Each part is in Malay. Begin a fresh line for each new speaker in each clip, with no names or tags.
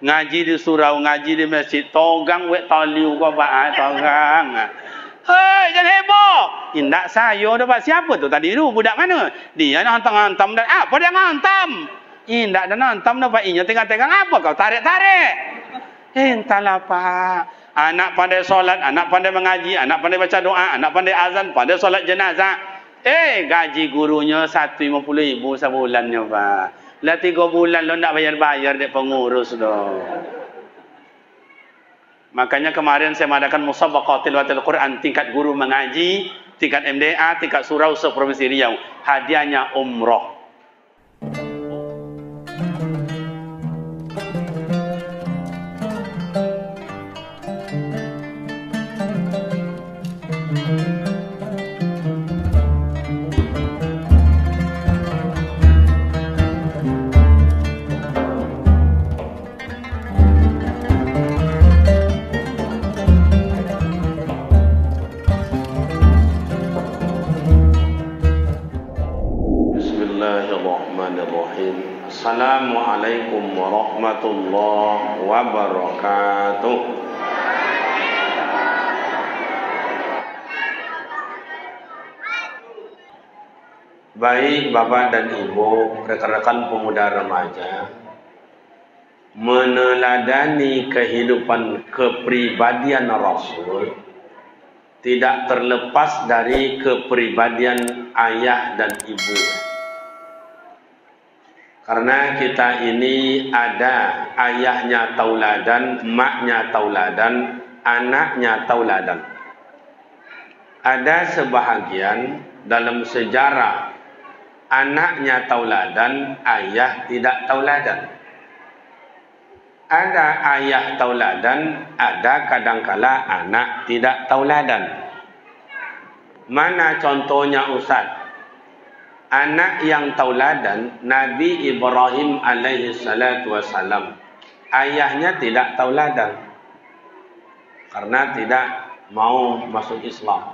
Ngaji di surau, ngaji di masjid, togang wek taliu kau pak, togang. Hei, jangan heboh. Indak sayo dah pak. Siapa tu tadi tu? Budak mana? Dia nak hantam-hantam dan apa dia hantam? Indak dah hantam dah pak. Inya tengah-tengah apa kau tarik-tarik? Entahlah pak. Anak pandai solat, anak pandai mengaji, anak pandai baca doa, anak pandai azan, pandai solat jenazah. Gaji gurunya 150,000 sebulannya pak. Lah 3 bulan lo nak bayar-bayar dek pengurus doh. Makanya kemarin saya mengadakan musabaqah tilawatil Quran tingkat guru mengaji, tingkat MDA, tingkat surau se-Provinsi Riau. Hadiahnya umroh. Assalamualaikum warahmatullahi wabarakatuh. Baik Bapak dan Ibu, rekan-rekan pemuda remaja, meneladani kehidupan kepribadian Rasul tidak terlepas dari kepribadian ayah dan ibu. Karena kita ini ada ayahnya tauladan, maknya tauladan, anaknya tauladan. Ada sebahagian dalam sejarah anaknya tauladan, ayah tidak tauladan. Ada ayah tauladan, ada kadangkala anak tidak tauladan. Mana contohnya Ustaz? Anak yang tauladan Nabi Ibrahim alaihi salatu wassalam. Ayahnya tidak tauladan karena tidak mau masuk Islam.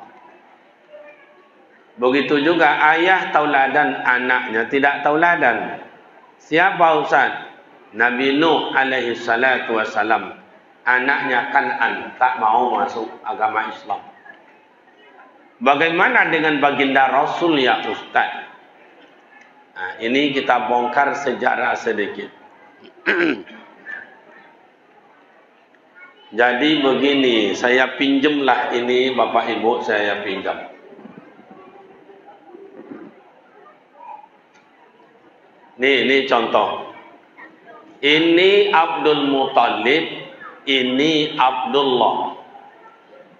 Begitu juga ayah tauladan, anaknya tidak tauladan. Siapa Ustaz? Nabi Nuh alaihi salatu wassalam. Anaknya Kan'an tak mau masuk agama Islam. Bagaimana dengan baginda Rasul ya Ustaz? Nah, ini kita bongkar sejarah sedikit. Jadi begini, saya pinjamlah ini Bapak Ibu, saya pinjam. Ini contoh. Ini Abdul Muthalib, ini Abdullah.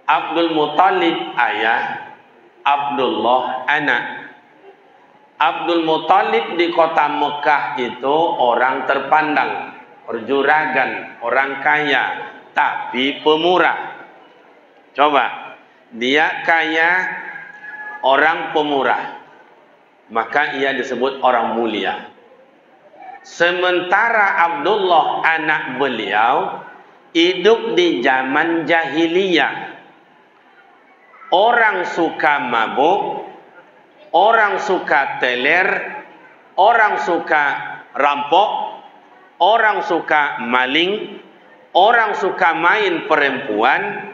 Abdul Muthalib ayah, Abdullah anak. Abdul Muthalib di kota Mekah itu orang terpandang, perjuragan, orang kaya, tapi pemurah. Coba, dia kaya, orang pemurah, maka ia disebut orang mulia. Sementara Abdullah anak beliau hidup di zaman jahiliyah. Orang suka mabuk, orang suka teler, orang suka rampok, orang suka maling, orang suka main perempuan.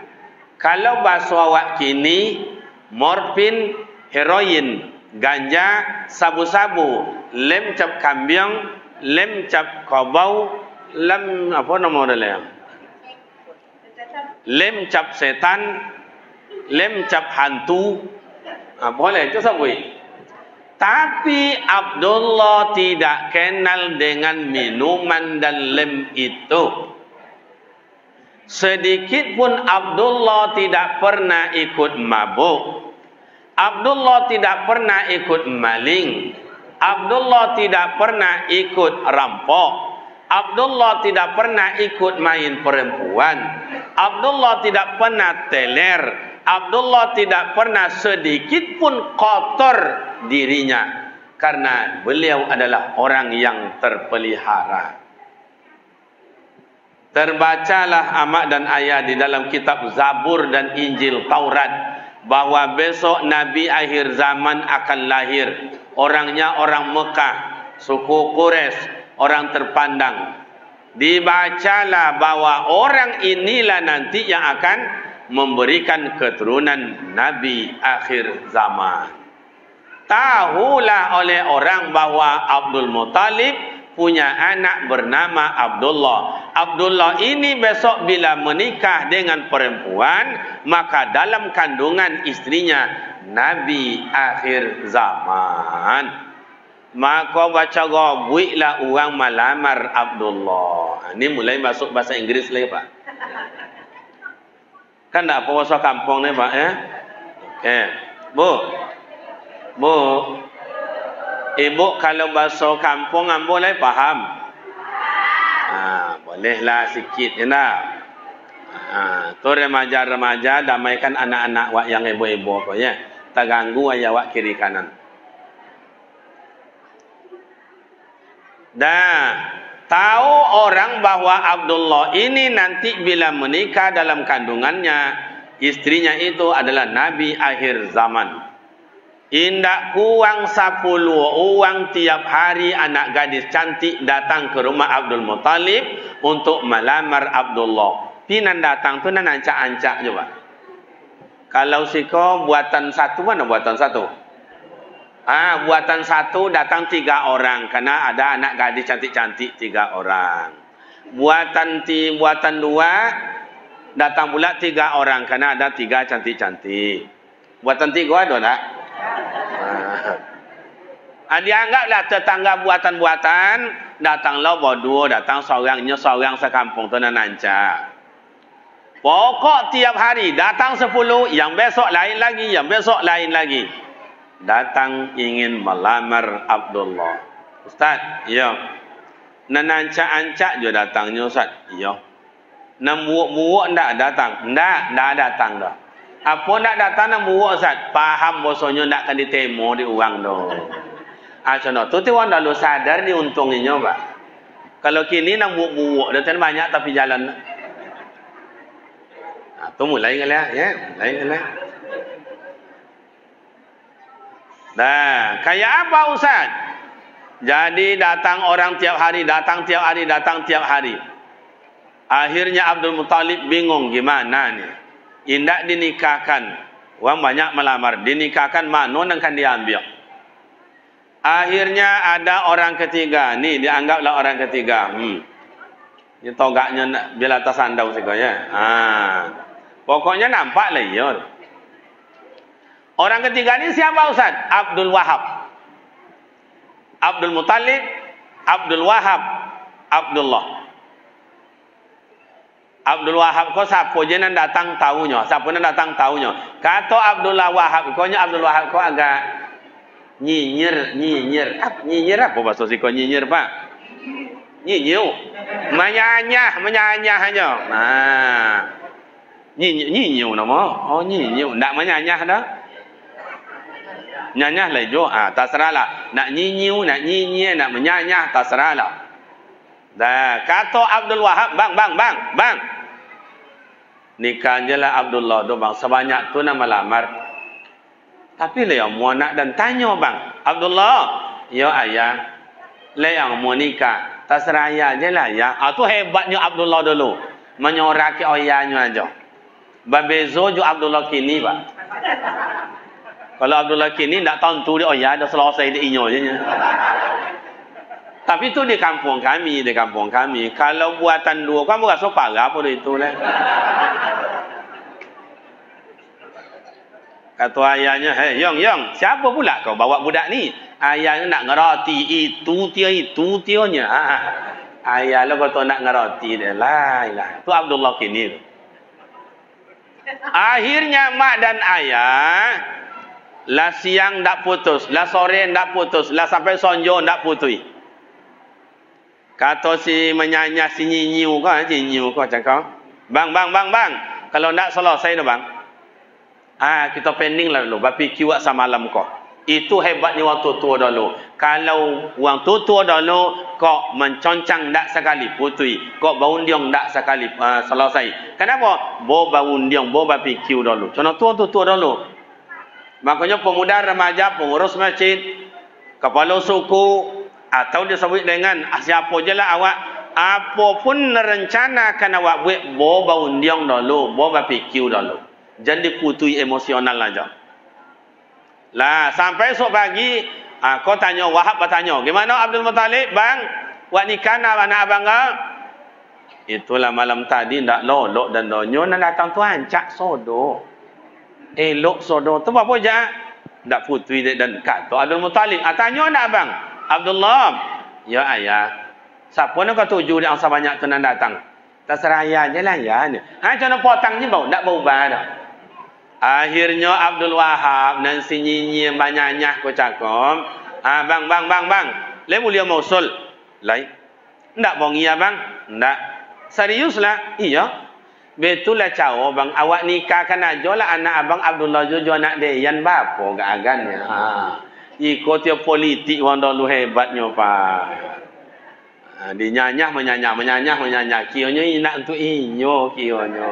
Kalau bahasa awak kini, morfin, heroin, ganja, sabu-sabu, lem cap kambing, lem cap kobau, lem apa nama dia? Lem cap setan, lem cap hantu. Boleh itu sabui. Tapi Abdullah tidak kenal dengan minuman dan lem itu. Sedikit pun Abdullah tidak pernah ikut mabuk. Abdullah tidak pernah ikut maling. Abdullah tidak pernah ikut rampok. Abdullah tidak pernah ikut main perempuan. Abdullah tidak pernah teler. Abdullah tidak pernah sedikit pun kotor dirinya, karena beliau adalah orang yang terpelihara. Terbacalah amak dan ayah di dalam kitab Zabur dan Injil Taurat bahwa besok Nabi akhir zaman akan lahir. Orangnya orang Mekah, suku Quraisy, orang terpandang. Dibacalah bahwa orang inilah nanti yang akan memberikan keturunan Nabi akhir zaman. Tahulah oleh orang bahwa Abdul Muttalib punya anak bernama Abdullah. Abdullah ini besok bila menikah dengan perempuan, maka dalam kandungan istrinya Nabi akhir zaman. Maka baca gobuiklah orang melamar Abdullah. Ini mulai masuk bahasa Inggris lagi, Pak. Kan tak apa bahasa kampung ni, Pak, ya? Okay. Bu, ibu kalau bahasa kampung boleh faham? Bolehlah sikit, ya nak? Tu remaja-remaja damaikan anak-anak wak yang ibu-ibu apa ya? Tak ganggu ayah wak kiri kanan. Dah tahu orang bahwa Abdullah ini nanti bila menikah dalam kandungannya, istrinya itu adalah Nabi akhir zaman. Indak kurang 10 orang tiap hari anak gadis cantik datang ke rumah Abdul Muttalib untuk melamar Abdullah. Pinan datang tu nan ancak-ancak juga. Kalau siko buatan satu, mana buatan satu? Buatan satu datang 3 orang karena ada anak gadis cantik-cantik 3 orang. Buatan 2 datang pula 3 orang karena ada 3 cantik-cantik. Buatan 3 ada tak? Dianggaplah tetangga buatan-buatan, datanglah berdua, datang seorangnya seorang sekampung tu nan ancak. Pokok tiap hari datang 10, yang besok lain lagi, yang besok lain lagi. Datang ingin melamar Abdullah. Ustaz, ya. Nan ancak-ancak je datangnya, Ustaz. Ya. Nan muak-muak ndak datang? Ndak datang dah. Apa ndak datang nan muak, Ustaz? Faham bosonyo ndak kan ditemo di orang tu. Contoh tu orang dah lu sadar ni untungnya, Pak. Kalau kini nan muak-muak datang banyak tapi jalan. Tu mulai ngalah ya, mulai ngalah. Nah, kayak apa Ustaz? Jadi datang orang tiap hari, datang tiap hari, datang tiap hari. Akhirnya Abdul Muttalib bingung gimana nih. Indak dinikahkan. Orang banyak melamar, dinikahkan mana yang akan diambil. Akhirnya ada orang ketiga. Nih dianggaplah orang ketiga. Ini togaknya bila atas sandau sikanya. Pokoknya nampak lah ya. Orang ketiga ini siapa Ustaz? Abdul Wahab. Abdul Muttalib, Abdul Wahab, Abdullah. Abdul Wahab kau siapa je nan datang tahunya? Siapa nan datang tahunya? Kata Abdullah Wahab, konya Abdul Wahab kau agak nyinyir. Nyinyir apa bahasa si kau nyinyir, Pak? Nyinyiu. Menyanyah hanya. Nyinyiu nama. Oh, nyinyiu. Ndak menyanyah dah. Nyanyah lah jo, terserahlah. Nak nyinyiu, nak nyinyir, nak menyanyah, terserahlah. Dah, kata Abdul Wahab, bang. Nikah je lah Abdullah tu bang, sebanyak tu nama lamar. Tapi lah yang mau nak dan tanya bang, Abdullah, ya ayah, lah yang mau nikah, terserah ayah je lah ya. Tu hebatnya Abdullah dulu, menyoraki ayahnya aja. Bebezo jo Abdullah kini pak. Kalau Abdullah kini tak tahu tu dia, oh ya dah selesai dia inyo je. Tapi tu di kampung kami. Kalau buatan 2, kamu rasa parah apa itu lah. Kata ayahnya, hey Yong, siapa pula kau bawa budak ni? Ayahnya nak ngerti itu nya. Ayah lo kata nak ngerti dia lah. Tu Abdullah kini. Akhirnya mak dan ayah lah siang tak putus, lah sore tak putus, lah sampai sonjo tak putui. Kata si menyanyah si nyinyiu kau cakap, bang. Kalau tak selesai dah bang. Kita pending lah dulu, barbecue sama malam kau. Itu hebatnya orang tua dulu. Kalau orang tua dulu kau menconcang tak sekali putui, kau baundiong tak sekali selesai. Kenapa? Bo baundiong, bo barbecue dulu. Contoh tua dulu. Makanya pemuda remaja, pengurus masjid, kepala suku, atau disebut dengan siapa je lah awak, apapun rencanakan awak buat bo baundiang dulu, bo berfikir dulu. Jangan diputui emosional aja. Lah sampai esok pagi, kau tanya Wahab bertanya, gimana Abdul Muttalib bang? Wak nikah anak abang ke? Itulah malam tadi ndak lolok dan donyo nak datang tu ancak sodo. Elok sodo tu apa je? Ndak putui dan kata Abdul Muttalib, tanya nak abang. Abdullah, ya ayah. Siapa nak kau tuju dia angsa banyak tu nak datang? Terserah ayah je lah ya ni. Jangan potang je bau, ndak bau dah. Akhirnya Abdul Wahab dan si Nyinyi banyaknya ko cakap, bang. Le mulia Mausul. Lai. Ndak bongi ya bang? Ndak. Serius lah? Iya. Betul lah cawo bang. Awak nikahkan aja lah anak abang Abdullah Jojo anak Deyan bapa gak agannya. Ikut dia politik wang dulu hebatnya pak. Dinyanyah menyanyah. Kionya nak untuk inyo kionya.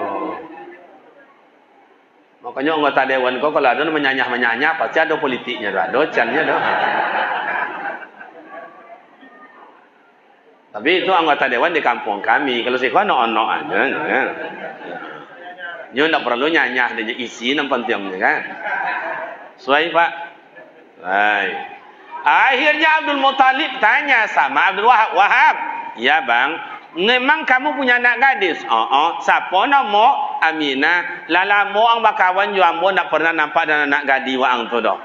Makanya anggota dewan kau kalau ada menyanyah pasti ada politiknya dah. Docannya dah. Tapi itu anggota dewan di kampung kami. Kalau saya no aja. Nyo tak perlu nyanyah dia isi nam penting kan. Suai pak. Baik. Akhirnya Abdul Muttalib tanya sama Abdul Wahab, ya bang, memang kamu punya anak gadis? Siapa nama? Aminah. Lalamu ang bakawan ju ambo nak pernah nampak dan anak gadis wa ang tu dah.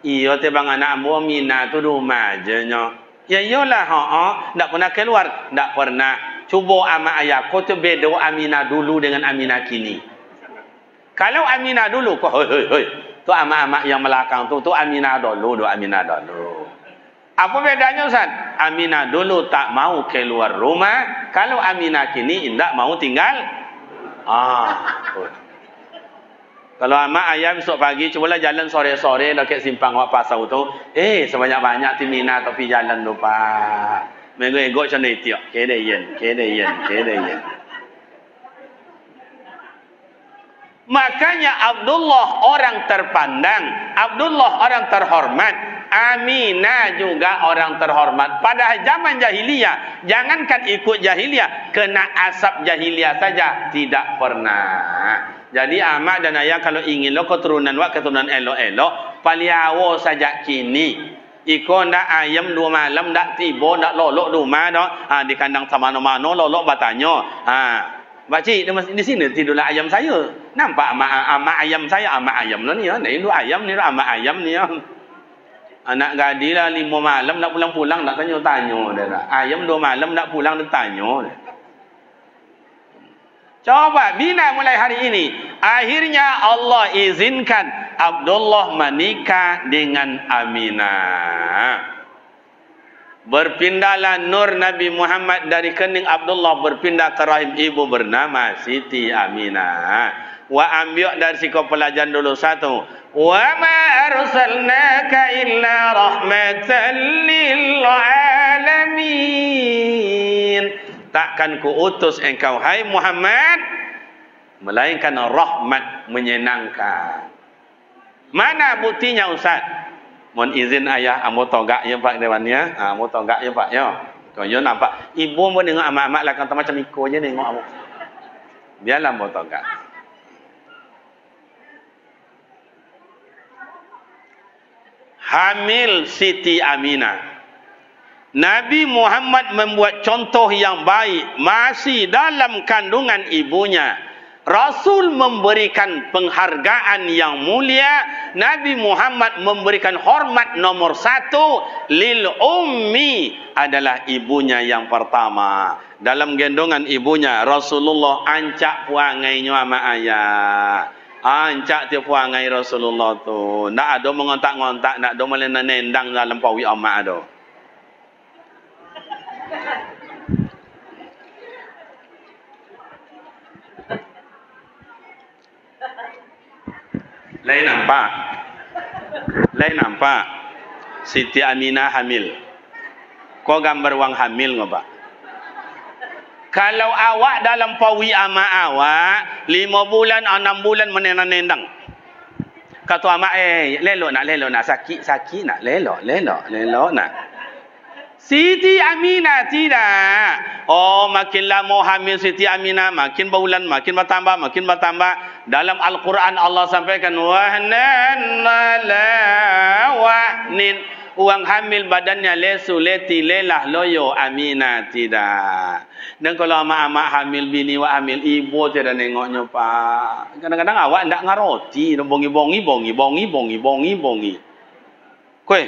Iyo te bang anak ambo Aminah tu rumah aja nyo. Ya iyalah, tak pernah keluar, tak pernah. Cuba ama ayah, kau tu beda Aminah dulu dengan Aminah kini. Kalau Aminah dulu, kau hoi. Tu ama-ama yang melakang tu Aminah dulu, Aminah dulu. Apa bedanya Ustaz? Aminah dulu tak mau keluar rumah, kalau Aminah kini tidak mau tinggal. Kalau ama ayah besok pagi cubalah jalan sore-sore dekat simpang wak pasau tu, sebanyak-banyak ti Mina tapi jalan lupa. Mengego macam ni tiok, kedeyen. Makanya Abdullah orang terpandang, Abdullah orang terhormat, Aminah juga orang terhormat. Pada zaman jahiliyah, jangankan ikut jahiliyah, kena asap jahiliyah saja tidak pernah. Jadi amak dan ayah kalau ingin lo keturunan elok-elok, paliawo saja kini. Iko ndak ayam 2 malam ndak tiba ndak lolok rumah dah. Di kandang sama mano lolok bertanya. Pakcik, di sini tidurlah ayam saya. Nampak ama ayam saya, ama ayam ni ya. Ni ayam ni ama ayam ni ya. Anak gadis lah 5 malam nak pulang-pulang nak tanya-tanya dia lah. Ayam 2 malam nak pulang dia tanya. Coba bina mulai hari ini. Akhirnya Allah izinkan Abdullah menikah dengan Aminah. Berpindahlah nur Nabi Muhammad dari kening Abdullah berpindah ke rahim ibu bernama Siti Aminah. Wa ambil dari sikap pelajaran dulu satu. Wa ma arsalnaka illa rahmatan lil alamin. Takkan ku utus engkau hai Muhammad melainkan rahmat menyenangkan. Mana buktinya Ustaz? Mohon izin ayah, ambo togak ya Pak dewannya. Ambo togak ya Pak ya. Kau yo nampak ibu pun nengok amak-amak lah kan macam iko je nengok ambo. Biarlah ambo togak. Hamil Siti Aminah. Nabi Muhammad membuat contoh yang baik masih dalam kandungan ibunya. Rasul memberikan penghargaan yang mulia. Nabi Muhammad memberikan hormat nomor 1. Lil ummi adalah ibunya yang pertama. Dalam gendongan ibunya Rasulullah ancak puangainya sama ayah. Ancak dia puangai Rasulullah tu. Tak ada mengontak-ngontak, tak ada menendang dalam pawi amak ada. Lain nampak Siti Aminah hamil. Kau gambar wang hamil ngopak. Kalau awak dalam pawi ama awak 5 bulan 6 bulan menendang. Kata ama lelok nak sakit nak lelok nak. Siti Aminah tidak. Oh, makin lama hamil Siti Aminah, makin berbulan, makin bertambah, makin bertambah. Dalam Al-Quran Allah sampaikan wahnan la wahnin. Uang hamil badannya lesu leti lelah loyo Aminah tidak. Dan kalau amak-amak hamil bini wa hamil ibu tidak nengoknya pak. Kadang-kadang awak ndak ngaroti, bongi. Hoi.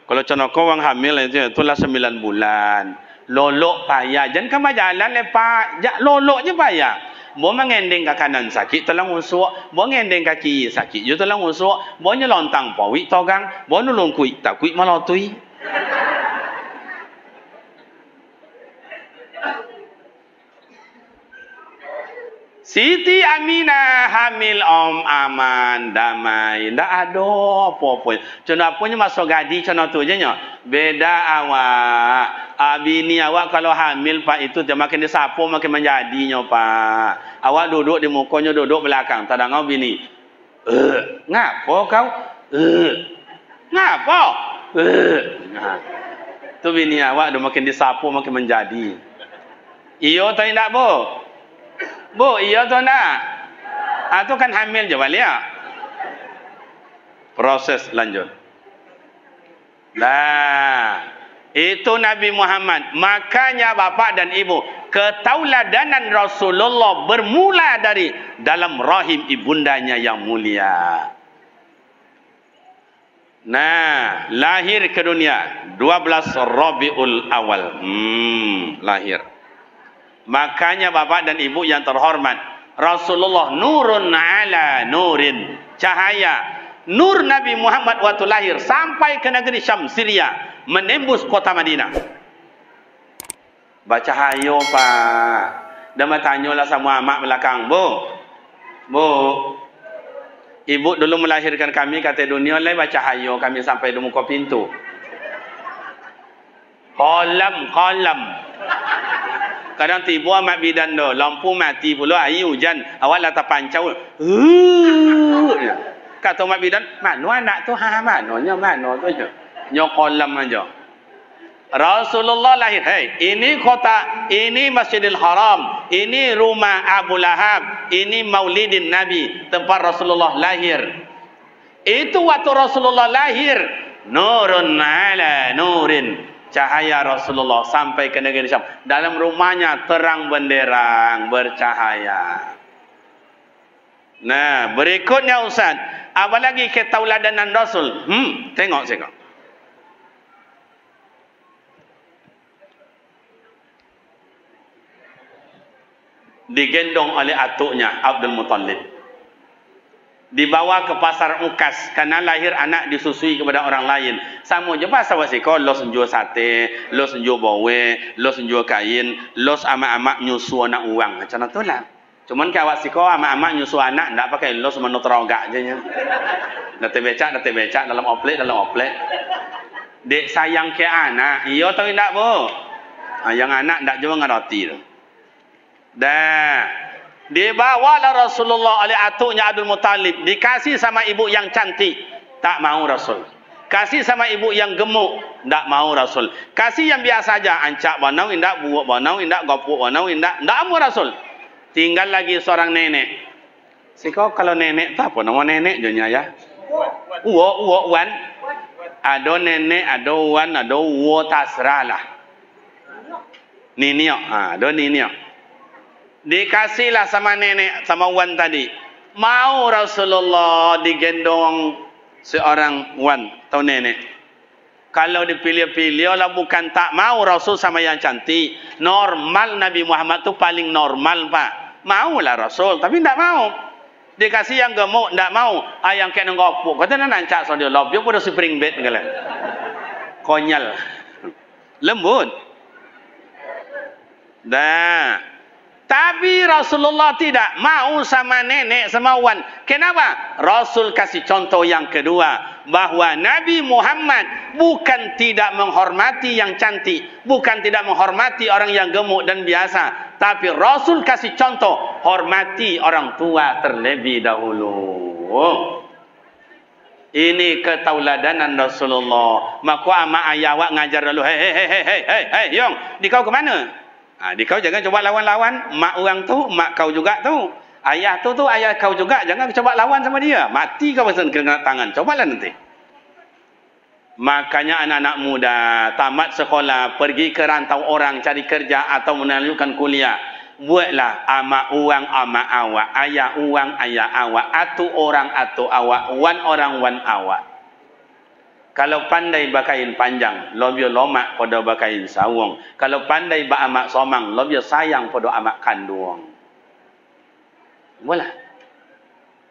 Kalau contoh kau orang hamil itulah 9 bulan. Lolok payah. Jangan kamu jalan lepak. Lolok je payah. Mau mengendeng ke kanan sakit tolong usuk. Mau mengendeng ke kiri sakit je tolong usuk. Mau nyelontang pawik togang. Mau nulung kuik tak kuik malah tui. Siti Aminah hamil om aman damai ndak ada apa-apa. Contohnya masuk gadi contoh tu je nya. Beda awak. Bini awak kalau hamil pak itu dia makin disapu makin menjadinya pak. Awak duduk di mukanya duduk belakang tadangau bini. Ngapo kau? Ngapo? Nah. Tu bini awak dah makin disapu makin menjadi. Iyo tak nak bo? Bu, iya atau nak? Itu kan hamil je balik ya. Proses lanjut. Nah, itu Nabi Muhammad. Makanya bapak dan ibu, ketauladanan Rasulullah bermula dari dalam rahim ibundanya yang mulia. Nah, lahir ke dunia 12 Rabiul Awal. Lahir. Makanya bapak dan ibu yang terhormat, Rasulullah nurun ala nurin, cahaya nur Nabi Muhammad waktu lahir sampai ke negeri Syam, Syria, menembus kota Madinah. Baca hayo pak. Dan bertanyalah sama amak belakang, bu, ibu dulu melahirkan kami kata dunia lain baca hayo kami sampai di muka pintu. Kolam. Kadang tiba amat bidan do, lampu mati pula, air hujan, awak lah terpancau. Kata amat bidan, mana anak tu mana tu je. Nyo kolam aja. Rasulullah lahir, ini kota, ini Masjidil Haram, ini rumah Abu Lahab, ini Maulidin Nabi, tempat Rasulullah lahir. Itu waktu Rasulullah lahir, nurun ala nurin. Cahaya Rasulullah sampai ke negeri Syam. Dalam rumahnya terang benderang, bercahaya. Nah, berikutnya Ustaz, apa lagi ketauladanan Rasul? Tengok. Digendong oleh atuknya Abdul Muttalib. Dibawa ke pasar Ukas karena lahir anak disusui kepada orang lain. Sama je pasal wasiko los menjual sate, los menjual bawe, los menjual kain, los amak-amak nyusu anak uang. Macam tu lah. Cuman kalau wasiko amak-amak nyusu anak ndak pakai los menutrogak je nya. Date becak dalam oplek. Dek sayang ke anak, iyo tahu ndak bu? Yang anak ndak juga ngerti tu. Dah. Dibawalah Rasulullah oleh atuknya Abdul Muttalib. Dikasih sama ibu yang cantik. Tak mau Rasul. Kasih sama ibu yang gemuk. Tak mau Rasul. Kasih yang biasa saja. Ancak banau indak, buuk banau indak, gopuk banau indak. Tak mau Rasul. Tinggal lagi seorang nenek. Siko kalau nenek tak apa nama nenek dunia ya. Wan. Ada nenek, ada wan, ada uwo tasrah lah. Ninio. Ada ninio. Dikasihlah sama nenek, sama wan tadi. Mau Rasulullah digendong seorang wan atau nenek. Kalau dipilih-pilih lah bukan tak mau Rasul sama yang cantik. Normal Nabi Muhammad tu paling normal pak. Maulah Rasul tapi tak mau. Dikasih yang gemuk tak mau. Yang kena ngopuk. Kata nak nancak so dia lobby pun spring bed kala. Konyol. Lembut. Dah. Tapi Rasulullah tidak mau sama nenek sama wan. Kenapa? Rasul kasih contoh yang kedua. Bahawa Nabi Muhammad bukan tidak menghormati yang cantik. Bukan tidak menghormati orang yang gemuk dan biasa. Tapi Rasul kasih contoh. Hormati orang tua terlebih dahulu. Ini ketauladanan Rasulullah. Maka amak ayah awak ngajar dulu. Hei, Yong, di kau ke mana? Di kau jangan coba lawan-lawan. Mak orang tu, mak kau juga tu. Ayah tu ayah kau juga. Jangan coba lawan sama dia. Mati kau pasal kena tangan. Cobalah nanti. Makanya anak-anak muda tamat sekolah, pergi ke rantau orang cari kerja atau melanjutkan kuliah. Buatlah amak uang amak awak, ayah uang ayah awak, atu orang atu awak, wan orang wan awak. Kalau pandai bakain panjang, lebih lomak pada bakain sawung. Kalau pandai ba amak somang, lebih sayang pada amak kandung. Boleh.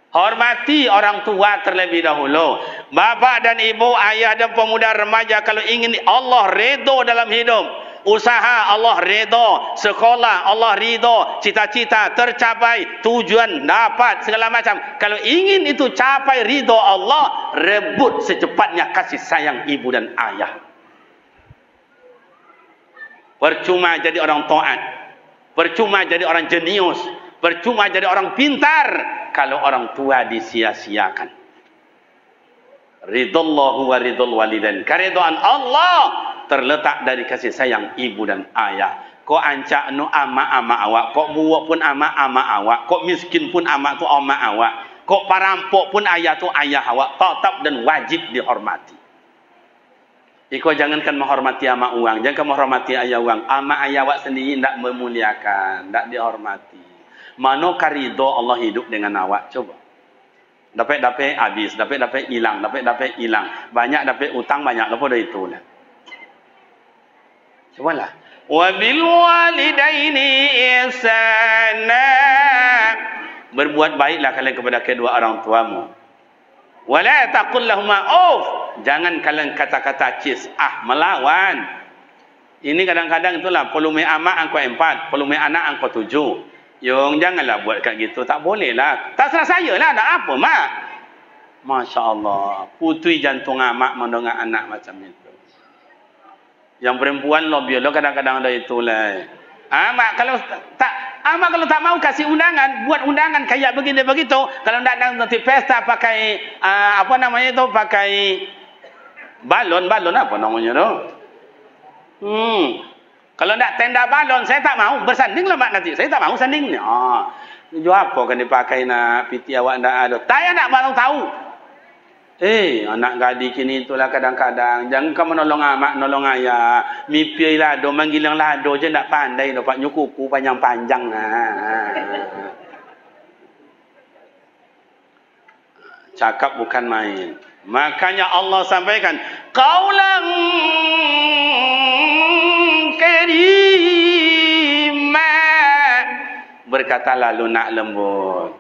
Hormati orang tua terlebih dahulu. Bapa dan ibu, ayah dan pemuda remaja, kalau ingin Allah redha dalam hidup, usaha Allah redha, sekolah Allah ridha, cita-cita tercapai, tujuan dapat, segala macam. Kalau ingin itu capai ridha Allah, rebut secepatnya kasih sayang ibu dan ayah. Percuma jadi orang taat, percuma jadi orang jenius, percuma jadi orang pintar kalau orang tua disia-siakan. Ridallahu wa ridul walidain. Keridhaan Allah terletak dari kasih sayang ibu dan ayah. Kok ancak no ama-ama awak, kok buak pun ama-ama awak, kok miskin pun ama tu ama awak, kok parampok pun ayah tu ayah awak, tetap dan wajib dihormati. Iko jangankan menghormati ama uang, jangan menghormati ayah uang. Ama ayah awak sendiri tidak memuliakan, tidak dihormati. Mano karido Allah hidup dengan awak, coba. Dapat habis, dapat hilang, dapat hilang. Banyak dapat utang, banyak lepas dari itu lah. Cobalah. Wa bil walidaini ihsana. Berbuat baiklah kalian kepada kedua orang tuamu. Wala taqul lahumā uff. Jangan kalian kata-kata cis, melawan. Ini kadang-kadang itulah pelume amak angkau 4, pelume anak angkau 7. Yung janganlah buat kat gitu, tak boleh lah. Tak serah saya lah, nak apa mak? Masya Allah, putui jantung amak mendongak anak macam itu. Yang perempuan lo biar lo kadang-kadang ada itulah. Amak kalau tak mau kasih undangan, buat undangan kayak begini begitu. Kalau nak nanti pesta pakai apa namanya itu, pakai balon apa namanya tu? Kalau nak tenda balon, saya tak mau. Bersandinglah mak nanti. Saya tak mau sanding. Jual apa kan dipakai nak piti awak ndak ada. Saya nak baru tahu. Anak gadis kini itulah kadang-kadang. Jangan kau menolong amak, nolong ayah. Mimpi lado, manggil yang lado je ndak pandai. Dapat nyukuku panjang-panjang. Cakap bukan main. Makanya Allah sampaikan, qaulan karima, berkatalah lunak lembut.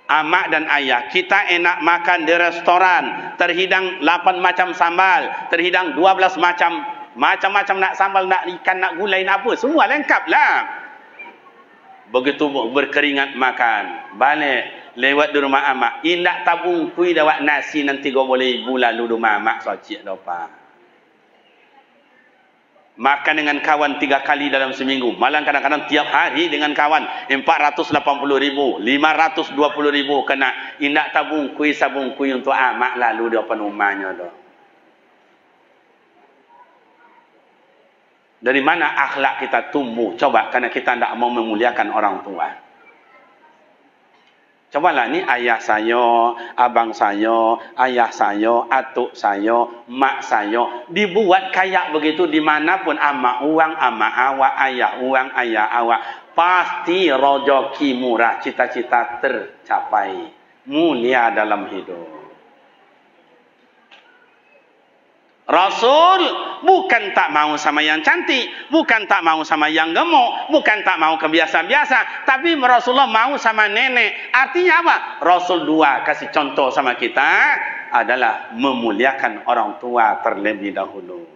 Amak dan ayah, kita enak makan di restoran, terhidang 8 macam sambal, terhidang 12 macam-macam nak sambal, nak ikan, nak gulai, nak apa, semua lengkap lah. Begitu berkeringat makan, balik lewat di rumah amak, indak tabung kui dawak nasi nanti kau boleh ibu lalu rumah amak socik dopa. Makan dengan kawan 3 kali dalam seminggu, malah kadang-kadang tiap hari dengan kawan 480.000, 520.000 kena. Indak tabung kui sabung kui untuk amak lalu di depan rumahnya doh. Dari mana akhlak kita tumbuh? Coba, karena kita tidak mau memuliakan orang tua. Cobalah ni ayah saya, abang saya, ayah saya, atuk saya, mak saya. Dibuat kayak begitu dimanapun, ama uang, ama awak, ayah uang, ayah awak. Pasti rezeki murah, cita-cita tercapai. Mulia dalam hidup. Rasul bukan tak mau sama yang cantik, bukan tak mau sama yang gemuk, bukan tak mau kebiasa-biasa, tapi Rasulullah mau sama nenek. Artinya apa? Rasul 2 kasih contoh sama kita adalah memuliakan orang tua terlebih dahulu.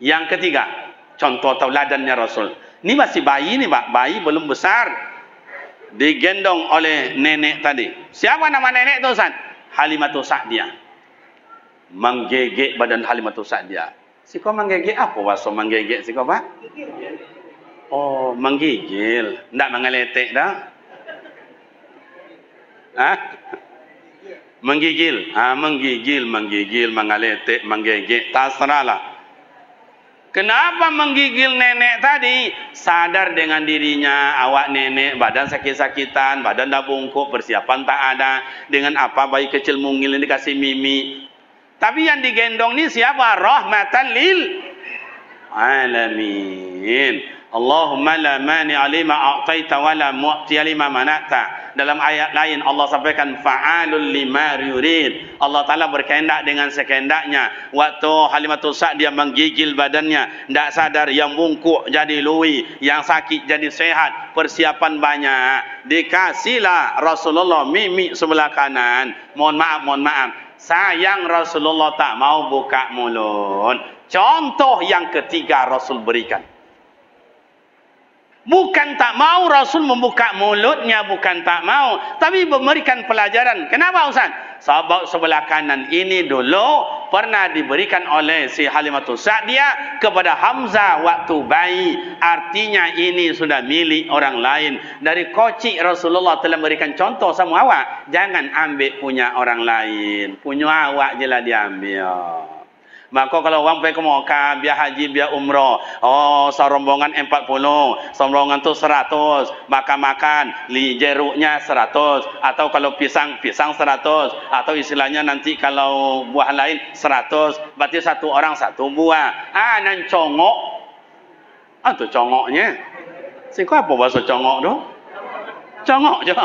Yang ketiga, contoh tauladannya Rasul. Ini masih bayi nih Pak, bayi belum besar. Digendong oleh nenek tadi. Siapa nama nenek itu Ustaz? Halimatus Sa'diyah. Menggegek badan Halimatus Sa'diyah. Si kau menggegek apa waso menggegek si kau Pak? Oh, menggigil. Ndak mengeletek dah. Menggigil, menggigil, mengaletik, menggigit, terserahlah. Kenapa menggigil nenek tadi? Sadar dengan dirinya, awak nenek, badan sakit-sakitan, badan dah bungkuk, persiapan tak ada. Dengan apa bayi kecil mungil ini dikasih mimi. Tapi yang digendong ni siapa? Rahmatan lil alamin. Allahumma la mani'a lima a'taita wa la mu'tiya lima mana'ta. Dalam ayat lain Allah sampaikan fa'alul lima yurid. Allah Ta'ala berkehendak dengan sekehendaknya. Waktu Halimatus Sa'diyah menggigil badannya, tidak sadar, yang bungkuk jadi lui, yang sakit jadi sehat, persiapan banyak. Dikasihlah Rasulullah mimi sebelah kanan. Mohon maaf. Sayang Rasulullah tak mau buka mulut. Contoh yang ketiga Rasul berikan. Bukan tak mau Rasul membuka mulutnya, bukan tak mau, tapi memberikan pelajaran. Kenapa Ustaz? Sebab sebelah kanan ini dulu pernah diberikan oleh si Halimatus Sa'diyah kepada Hamzah waktu bayi. Artinya ini sudah milik orang lain. Dari kocik Rasulullah telah memberikan contoh sama awak. Jangan ambil punya orang lain. Punya awak je lah diambil. Maka kalau orang pergi ke Mekah, biar haji, biar umrah, serombongan 40, serombongan tu 100, makan-makan, jeruknya 100, atau kalau pisang 100, atau istilahnya nanti kalau buah lain 100, berarti satu orang satu buah. Nan congok. Tu congoknya. Siapa apa bahasa congok tu? Congok je.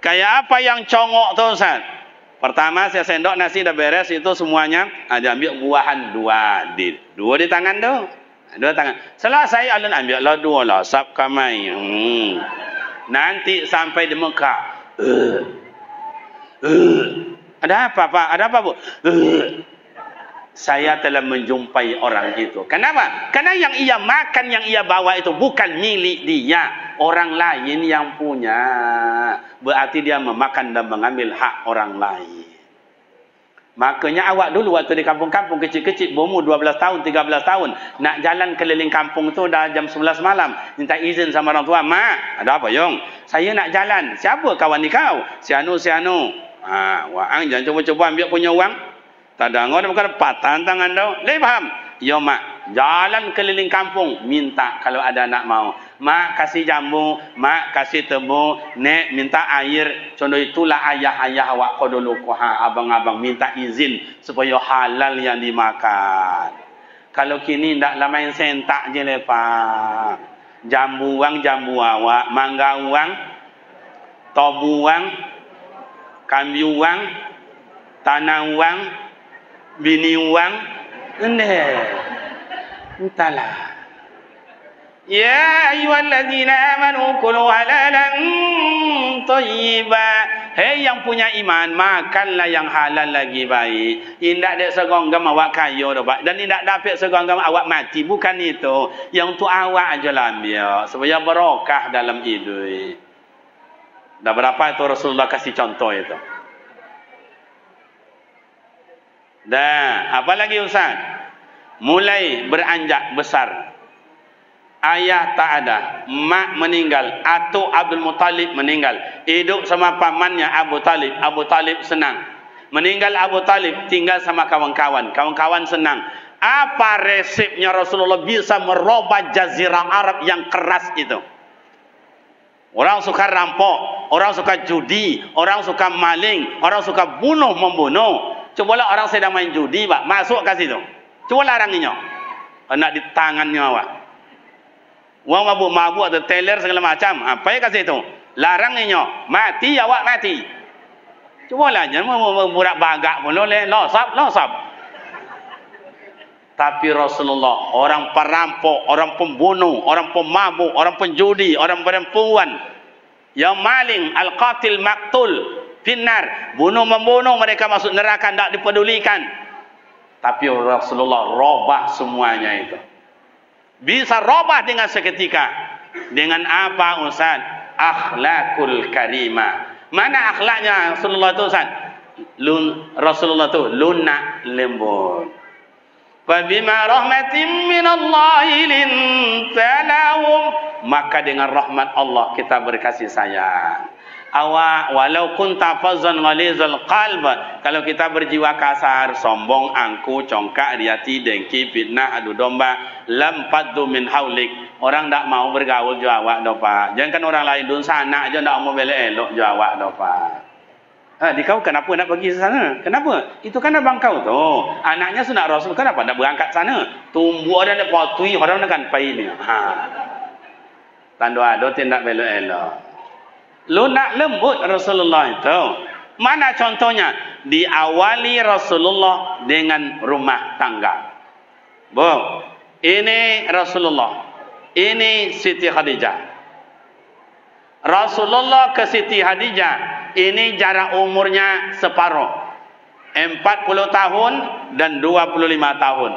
Kayak apa yang congok tu Ustaz? Pertama saya sendok nasi dah beres, itu semuanya ada ambil buahan dua di tangan tu. Dua tangan. Selesai alun ambil lah dua lah sab kamai. Nanti sampai di Mekah. Ada apa Pak? Ada apa Bu? Saya telah menjumpai orang itu. Kenapa? Karena yang ia makan, yang ia bawa itu bukan milik dia. Orang lain yang punya. Berarti dia memakan dan mengambil hak orang lain. Makanya awak dulu waktu di kampung-kampung kecil-kecil, umur 12 tahun, 13 tahun, nak jalan keliling kampung tu dah jam 11 malam, minta izin sama orang tua, "Mak, ada apa Yong? Saya nak jalan." "Siapa kawan ni kau?" Si anu. Wang jangan cuba-cuba ambil punya uang. Tak ada ngor bukan patah tangan dah. Leh faham? "Yo mak, jalan keliling kampung, minta kalau ada nak mau. Mak kasih jambu, mak kasih tebu, nek minta air." Contoh itulah ayah-ayah awak kau dulu, abang-abang minta izin supaya halal yang dimakan. Kalau kini ndak main sentak je lepak. Jambu awak, mangga uang, tobu uang, kambi uang, tanah uang, bini uang, entahlah. Ya ayyuhalladzina amanu kulu halalan thayyiba. Hei yang punya iman, makanlah yang halal lagi baik. Indak ada segonggam awak kaya dah Pak. Dan indak dapat segonggam awak mati. Bukan itu. Yang untuk awak aja lah ambil. Supaya berokah dalam hidup. Dah berapa itu Rasulullah kasih contoh itu. Dah, apa lagi Ustaz? Mulai beranjak besar. Ayah tak ada, mak meninggal, atuk Abdul Muttalib meninggal, hidup sama pamannya Abu Talib. Abu Talib senang. Meninggal Abu Talib, tinggal sama kawan-kawan. Kawan-kawan senang. Apa resepnya Rasulullah bisa merubah jazirah Arab yang keras itu? Orang suka rampok, orang suka judi, orang suka maling, orang suka bunuh-membunuh. Cobalah orang sedang main judi, Pak, masuk ke situ. Coba laranginya. Nak di tangannya awak. Wang mabuk-mabuk atau teler segala macam. Apa yang kasih itu? Laranginya. Mati awak mati. Cubalah jangan burak bagak pun boleh. Losap. Tapi Rasulullah, orang perampok, orang pembunuh, orang pemabuk, orang penjudi, orang perempuan, yang maling, al-qatil maktul, finnar, bunuh-membunuh, mereka masuk neraka, tidak dipedulikan. Tapi Rasulullah robah semuanya itu. Bisa robah dengan seketika. Dengan apa Ustaz? Akhlakul karimah. Mana akhlaknya Rasulullah itu Ustaz? Rasulullah itu lunak lembut. Fabima rahmatin minallahi lintalahum. Maka dengan rahmat Allah kita berkasih sayang. Awak walau kunta fazzan ghalizal qalb, kalau kita berjiwa kasar, sombong, angku, congkak, riati, dengki, fitnah, adu domba, lam faddu min haulik. Orang tak mau bergaul jo awak do Pak. Jangan kan orang lain dun sana aja tak mau belok-elok jo awak do Pak. Di kau kenapa nak pergi ke sana? Kenapa? Itu kan abang kau tu. Anaknya sunat Rasul, kenapa nak berangkat sana? Tumbuh ada nak potui orang nak kan pai ni. Tando ada tindak belok-elok. Lunak lembut Rasulullah itu. Mana contohnya? Diawali Rasulullah dengan rumah tangga. Bu, ini Rasulullah. Ini Siti Khadijah. Rasulullah ke Siti Khadijah. Ini jarak umurnya separuh. 40 tahun dan 25 tahun.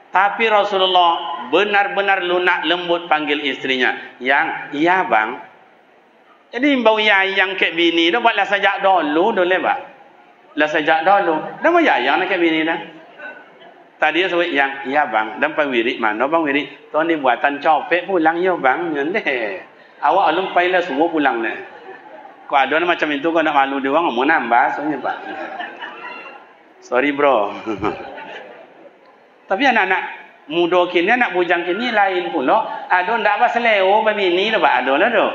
Tapi Rasulullah benar-benar lunak lembut panggil istrinya. Yang, iya bang. Jadi bau yang ke bini dah buatlah sejak dulu boleh pak. Lah sejak dulu. Dah mau yang nak ke bini dah. Tadi dia sebut yang iya bang, dan Bang Wirid mana Bang Wirid? Tuan ni buatan copet pulang ya bang. Nyendeh. Awak alung pailah semua pulang ni. Kau ada macam itu kau nak malu dia orang mau nambah soalnya pak. Sorry bro. Tapi anak-anak muda kini, anak bujang kini lain pula. Ada ndak apa seleo bini dah pak ada lah tu.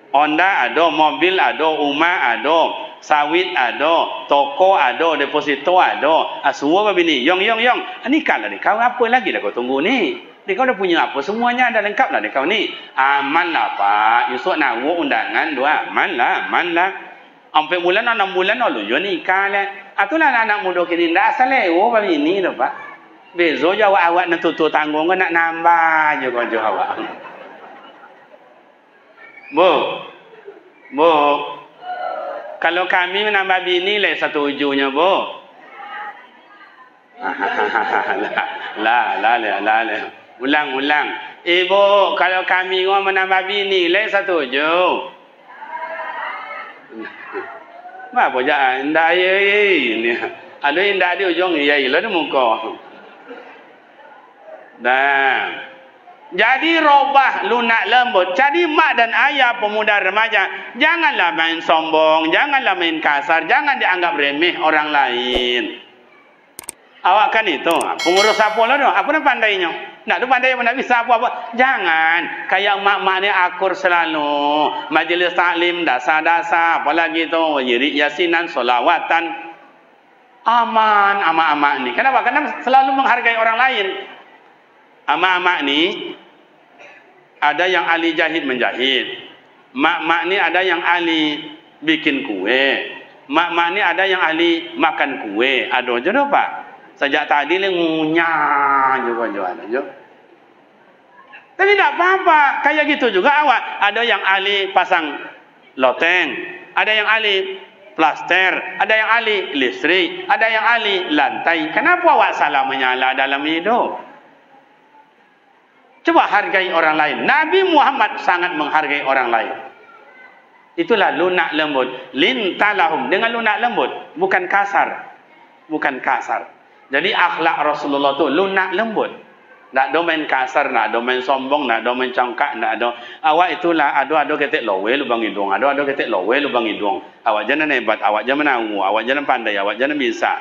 Honda ada, mobil ada, rumah ada, sawit ada, toko ada, deposito ada. Semua apa bini? Yong. Ni kan lah kau apa lagi dah kau tunggu ni? Ni kau dah punya apa? Semuanya ada lengkap lah kau ni. Aman lah pak. Yusuf nak undangan dua. Aman lah. 4 bulan, 6 bulan lalu yo nikah lah. Itulah anak muda kini ndak asal lewo apa bini dah pak. Besok awak nak tutur tanggung kau nak nambah je kau awak. Bu, kalau kami menambah bini lah satu ujungnya bu. lah. Ulang. Ibu, kalau kami menambah bini lah satu ujung. Apa je? Indah ni. Ada indah di ujung iya lah di muka. Dah. Jadi robah lunak lembut. Jadi mak dan ayah pemuda remaja, janganlah main sombong, janganlah main kasar, jangan dianggap remeh orang lain. Awak kan itu pengurus apa lah tu? Apa nak pandainya? Nak tu pandai mana bisa apa-apa. Jangan kayak mak-mak ni akur selalu. Majlis taklim dasar-dasar, apalagi tu yirik yasinan, solawatan. Aman ni. Kenapa? Karena selalu menghargai orang lain. Mak-mak ni ada yang ahli jahit menjahit. Mak-mak ni ada yang ahli bikin kue. Mak-mak ni ada yang ahli makan kue. Ada je dah pak. Sejak tadi ni ngunyah juga jualan. Tapi tak apa-apa. Kayak gitu juga awak. Ada yang ahli pasang loteng. Ada yang ahli plaster. Ada yang ahli listrik. Ada yang ahli lantai. Kenapa awak salah menyala dalam hidup? Coba hargai orang lain. Nabi Muhammad sangat menghargai orang lain. Itulah lunak lembut. Lintalahum. Dengan lunak lembut. Bukan kasar. Jadi akhlak Rasulullah tu lunak lembut. Tak ada main kasar, tak ada main sombong, tak ada main congkak, tak ada. Awak itulah ada ketik lowe lubang hidung. Ada ketik lowe lubang hidung. Awak jangan hebat, awak jangan menahu, awak jangan pandai, awak jangan bisa.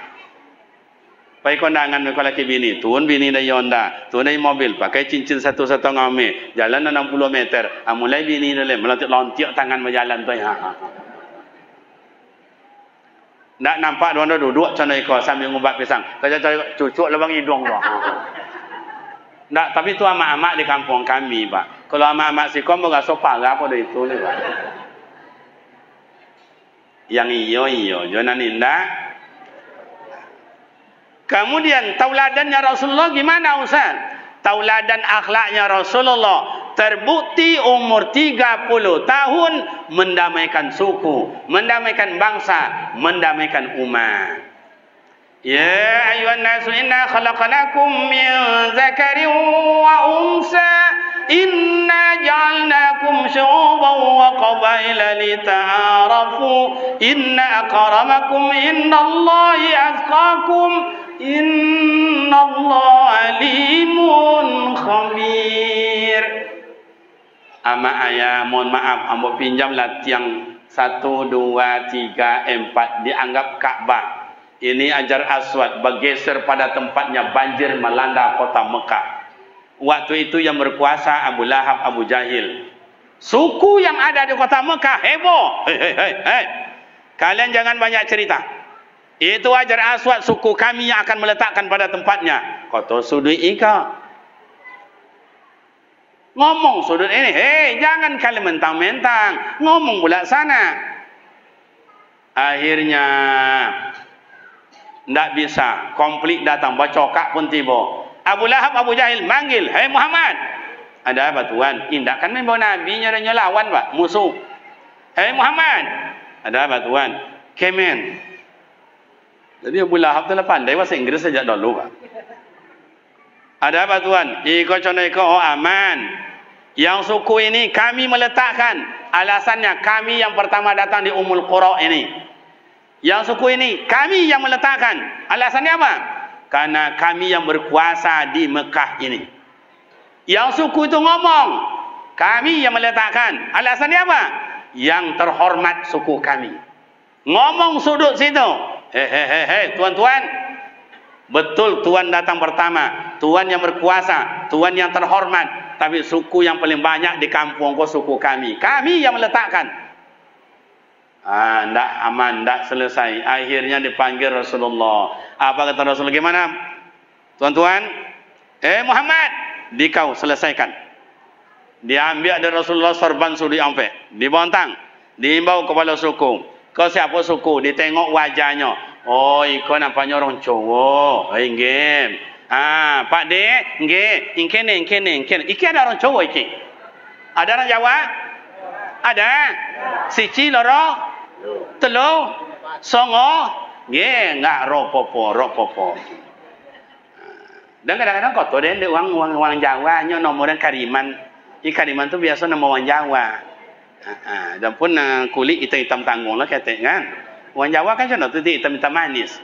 Pakai kondangan mereka laki bini, tuan bini dah Honda, tuan dah mobil, pakai cincin 1,5 meter, jalan 60 meter, mulai bini dah lontiak tangan berjalan tu. Tak nampak dia orang duduk macam ekor sambil ngubak pisang. Kaya cucuk lubang hidung tu. Tak, tapi tu amak-amak di kampung kami, pak. Kalau amak-amak sikom berasa parah apa dah itu ni, pak. Yang iyo, jangan indah. Kemudian tauladannya Rasulullah gimana Ustaz? Tauladan akhlaknya Rasulullah terbukti umur 30 tahun mendamaikan suku, mendamaikan bangsa, mendamaikan umat. Ya ayuhan nasu inna khalaqnakum min zakarin wa unsa inna ja'alnakum syu'uban wa qabaila lita'arafu inna akramakum innallahi atqakum innallaha alimun khabir. Ama ayah mohon maaf ambo pinjamlah tiang 1, 2, 3, 4 dianggap Ka'bah. Ini Hajar Aswad bergeser pada tempatnya, banjir melanda kota Mekah. Waktu itu yang berkuasa Abu Lahab, Abu Jahil. Suku yang ada di kota Mekah heboh. Hei. Kalian jangan banyak cerita. Itu Hajar Aswad, suku kami yang akan meletakkan pada tempatnya. Kata sudut ika. Ngomong sudut ini, hei jangan kalian mentang-mentang, ngomong pula sana. Akhirnya tidak bisa, konflik datang, bacokak pun tiba. Abu Lahab, Abu Jahil manggil, hei Muhammad, ada apa tuan? Indahkan membawa Nabi nyeranya lawan pak, musuh. Hei Muhammad, ada apa tuan? Kemen. Jadi Abu Lahab tu pandai bahasa Inggris sejak dulu pak. Ada apa tuan? Iko coneko aman. Yang suku ini kami meletakkan, alasannya kami yang pertama datang di Ummul Qura ini. Yang suku ini kami yang meletakkan, alasannya apa? Karena kami yang berkuasa di Mekah ini. Yang suku itu ngomong, kami yang meletakkan, alasannya apa? Yang terhormat suku kami. Ngomong sudut situ. Hei tuan-tuan, betul tuan datang pertama, tuan yang berkuasa, tuan yang terhormat. Tapi suku yang paling banyak di kampung kau suku kami. Kami yang meletakkan. Tidak aman, tidak selesai. Akhirnya dipanggil Rasulullah. Apa kata Rasulullah? Gimana? Tuan-tuan, Muhammad, dikau selesaikan. Diambil dari Rasulullah sorban sudi ampe. Dibontang. Diimbau kepada suku. Kau siapa suku? Ditengok wajahnya. Oh, ikut nampaknya orang cowok. Inggim. Pak De, nggih, ingkene. Iki ada orang cowok iki. Ada orang Jawa? Ada. Siji, loro, telu, songo, nggih, enggak ropopo. Dan kadang-kadang kotor deh uang Jawa, nyo nomornya Kariman. Ini Kariman tu biasa nama orang Jawa. Dan pun kulit hitam tanggung lah kata kan. Orang Jawa kan contoh tu hitam manis.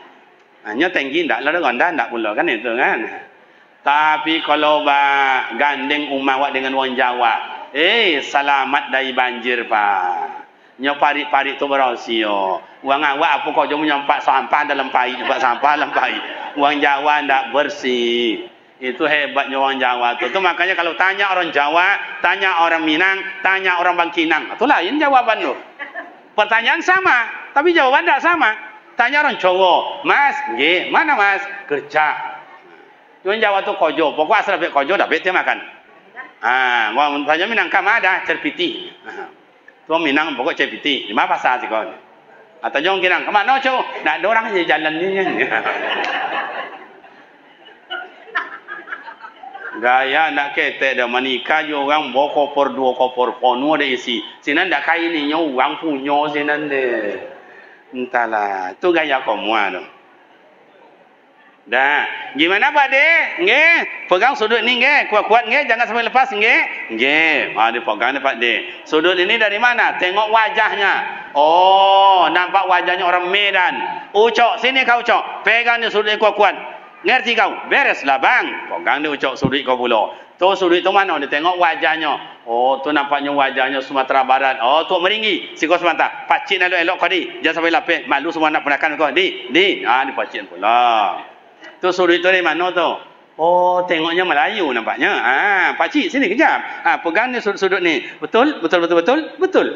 Hanya tinggi tak lah rendah tak pula kan itu kan. Tapi kalau gandeng umawak dengan orang Jawa, selamat dari banjir pak. Nyo parit tu berosio. Uang awak apa kau jom nyampak sampah dalam pai, nyampak sampah dalam pai. Uang Jawa ndak bersih. Itu hebatnya orang Jawa tu. Makanya kalau tanya orang Jawa, tanya orang Minang, tanya orang Bangkinang, itu lain jawaban tu. Pertanyaan sama, tapi jawaban tak sama. Tanya orang cowok, mas, nggih, mana mas? Kerja. Orang Jawa tu kojo, pokok asal dapat kojo dapat dia makan. Orang tanya Minang kam ada cerpiti. Tu Minang pokok cerpiti. Di mana pasar sih kau? Atau jong Minang, kemana cow? Nak ada orang je jalan ni. Gaya nak ketek dah menikah je orang bawa kopor 2 kopor penuh ada isi. Sinan dak kain ni nyo orang punya sinan deh. Entahlah, tu gaya komua tu. Dah, gimana Pak De? Nggih, pegang sudut ni nggih, kuat-kuat nggih, jangan sampai lepas nggih. Nggih, dipegang ni Pak De. Sudut ini dari mana? Tengok wajahnya. Oh, nampak wajahnya orang Medan. Ucok, sini kau ucok. Pegang ni sudut kuat-kuat. Ngerti kau? Bereslah bang. Pegang ni ucok sudut kau pula. Tu sudut tu mana? Dia tengok wajahnya. Oh, tu nampaknya wajahnya Sumatera Barat. Oh, tu meringgi. Si kau Sumatera. Pacin elok-elok kau di. Jangan sampai lapis. Malu semua nak penakan kau. Di. Di pacin pula. Tu sudut tu dari mana tu? Oh, tengoknya Melayu nampaknya. Pakcik sini kejap. Pegang ni sudut ni. Betul? Betul.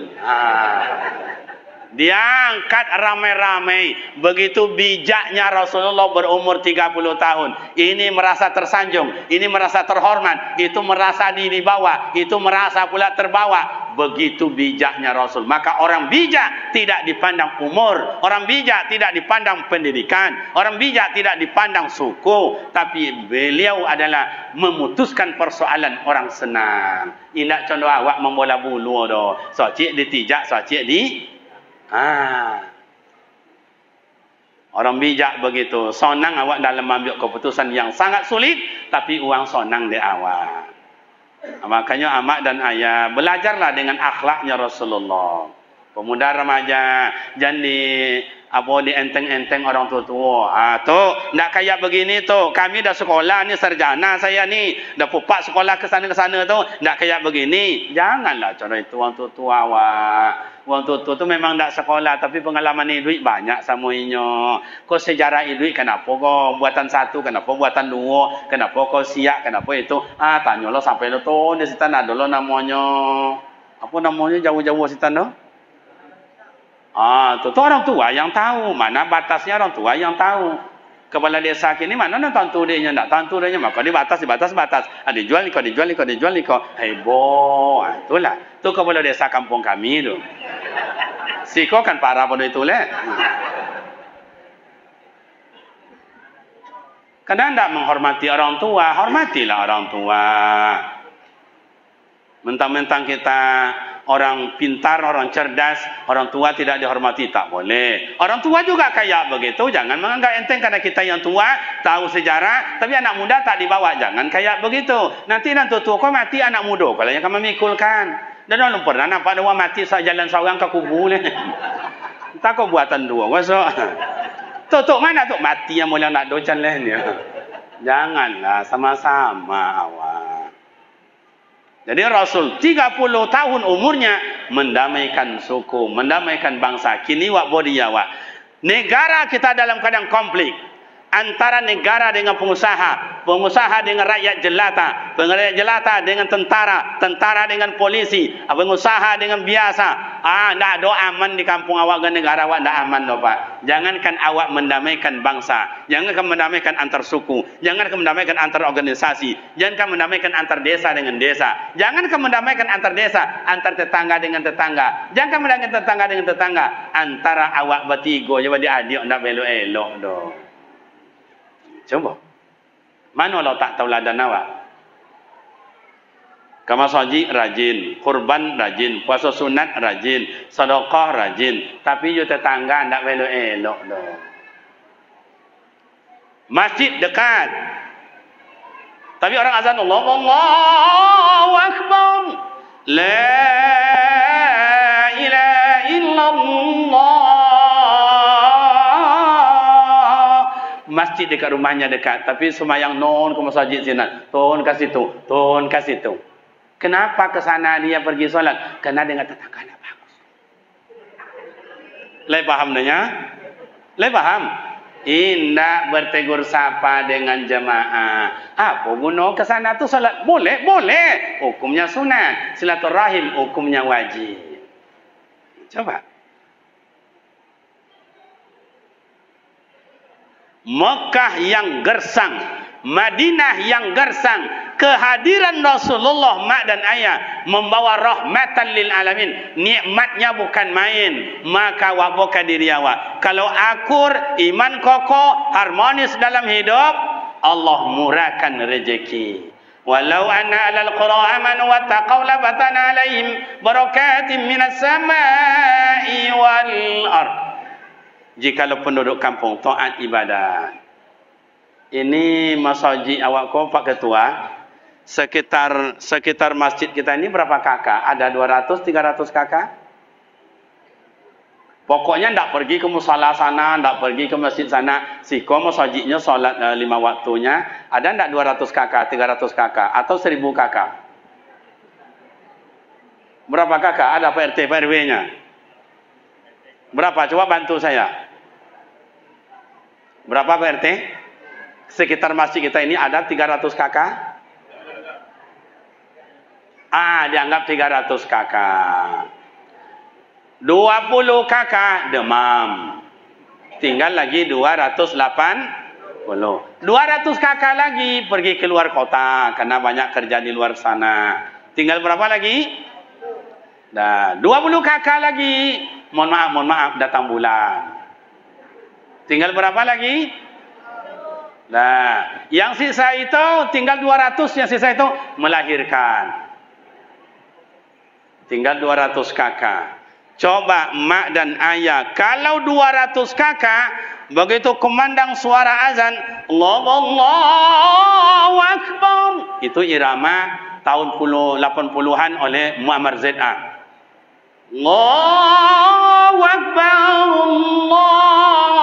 Dia angkat ramai-ramai. Begitu bijaknya Rasulullah berumur 30 tahun. Ini merasa tersanjung. Ini merasa terhormat. Itu merasa dibawa. Itu merasa pula terbawa. Begitu bijaknya Rasul. Maka orang bijak tidak dipandang umur. Orang bijak tidak dipandang pendidikan. Orang bijak tidak dipandang suku. Tapi beliau adalah memutuskan persoalan orang senang. Indak contoh awak membola bulu tu. Socik ditijak, socik di... Orang bijak begitu. Sonang awak dalam ambil keputusan yang sangat sulit, tapi uang sonang di awak. Makanya amak dan ayah belajarlah dengan akhlaknya Rasulullah. Pemuda remaja jangan di enteng-enteng orang tua-tua. Tu nak kayak begini tu. Kami dah sekolah ni, sarjana saya ni. Dah pupak sekolah ke sana tu. Nak kayak begini. Janganlah cara itu orang tua-tua awak. Orang tua-tua tu memang tak sekolah. Tapi pengalaman hidup banyak samuinya. Kau sejarah hidup kenapa kau buatan satu, kenapa buatan dua, kenapa kau siap, kenapa itu. Tanya lo sampai lo tu. Di situ ada lo namanya. Apa namanya jauh-jauh situ tu? Tu orang tua yang tahu. Mana batasnya orang tua yang tahu. Kepala desa kini mana nak tentu dia nak tentu dia maka dibatas. Dijual ni kau. Heboh. Itulah. Tu kepala desa kampung kami tu. Siko kan parah pada itu leh. Kadang tak menghormati orang tua, hormatilah orang tua. Mentang-mentang kita orang pintar, orang cerdas, orang tua tidak dihormati, tak boleh. Orang tua juga kayak begitu, jangan menganggap enteng karena kita yang tua, tahu sejarah, tapi anak muda tak dibawa, jangan kayak begitu. Nanti tua kau mati anak muda, kalau yang kamu mikulkan. Dan orang pernah nampak dia mati saat jalan seorang ke kubur. Tak kau buatan dua, kosong. Tuh mana tuh mati yang mulai nak docan lainnya. Janganlah sama-sama awak. Jadi Rasul 30 tahun umurnya mendamaikan suku, mendamaikan bangsa. Kini wak bodiya wak. Negara kita dalam keadaan konflik antara negara dengan pengusaha, pengusaha dengan rakyat jelata, rakyat jelata dengan tentara, tentara dengan polisi, pengusaha dengan biasa. Ndak ada aman di kampung awak dan negara awak, ndak aman loh Pak. Jangankan awak mendamaikan bangsa, jangankan mendamaikan antar suku, jangankan mendamaikan antar organisasi, jangankan mendamaikan antar desa dengan desa, jangankan mendamaikan antar desa, antar tetangga dengan tetangga, jangankan mendamaikan tetangga dengan tetangga, antara awak bertiga jadi adik ndak elok-elok doh. Coba. Mana lo tak tahu ladan awak? Kamu saji rajin, kurban rajin, puasa sunat rajin, sedekah rajin, tapi yo tetangga ndak elok-elok doh. Masjid dekat. Tapi orang azan Allahu Akbar. La ilaha illallah. Masjid dekat rumahnya dekat, tapi semayang non ke masjid sini, ton kasih tu. Kenapa ke sana dia pergi solat? Karena dengan tetangganya bagus. Leh paham denya? Leh paham? Indah bertegur sapa dengan jemaah. Apa guna ke sana tu solat? Boleh. Hukumnya sunat. Silaturahim hukumnya wajib. Coba. Mekah yang gersang, Madinah yang gersang, kehadiran Rasulullah mak dan ayah membawa rahmatan lil alamin. Nikmatnya bukan main. Maka waboka diri awak. Kalau akur, iman kokoh, harmonis dalam hidup, Allah murahkan rezeki. Walau anna alal qura amanu wattaqaw labatana alaihim barakatim minas samai wal ard. Jikalau penduduk kampung taat ibadat. Ini masjid awak ko Pak Ketua. Sekitar masjid kita ini berapa kakak? Ada 200 300 kakak? Pokoknya ndak pergi ke musala sana, ndak pergi ke masjid sana. Siko masjidnya salat 5 waktunya. Ada ndak 200 kakak, 300 kakak atau 1000 kakak? Berapa kakak? Ada Pak RT, Pak RW-nya? Berapa? Coba bantu saya. Berapa Pak RT? Sekitar masjid kita ini ada 300 kakak? Dianggap 300 kakak. 20 kakak demam. Tinggal lagi 280. 200 kakak lagi pergi keluar kota karena banyak kerja di luar sana. Tinggal berapa lagi? 20 kakak lagi. Mohon maaf datang bulan. Tinggal berapa lagi? Nah, yang sisa itu tinggal 200, yang sisa itu melahirkan. Tinggal 200 kakak. Coba mak dan ayah, kalau 200 kakak begitu kumandang suara azan, Allahu Akbar. Itu irama tahun 80-an oleh Muammar ZA. Allahu Akbar, Allahu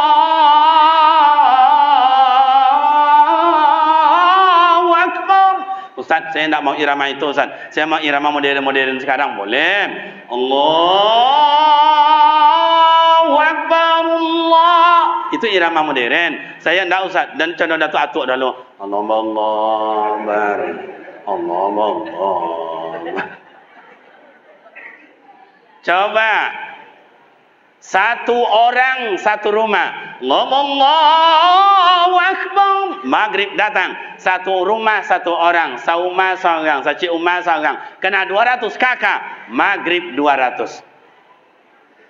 Akbar. Ustaz, saya tidak mau irama itu, Ustaz. Saya mau irama modern-modern sekarang. Boleh. Allahu Akbar, Allah. Itu irama modern. Saya tidak, Ustaz. Dan contoh Datuk Atuk dulu. Allah Akbar. Allah. Coba. Satu orang, satu rumah. Allahu Akbar. Maghrib datang. Satu rumah, satu orang. Sauma seorang. Saci umah seorang. Kena 200 kakak. Maghrib 200.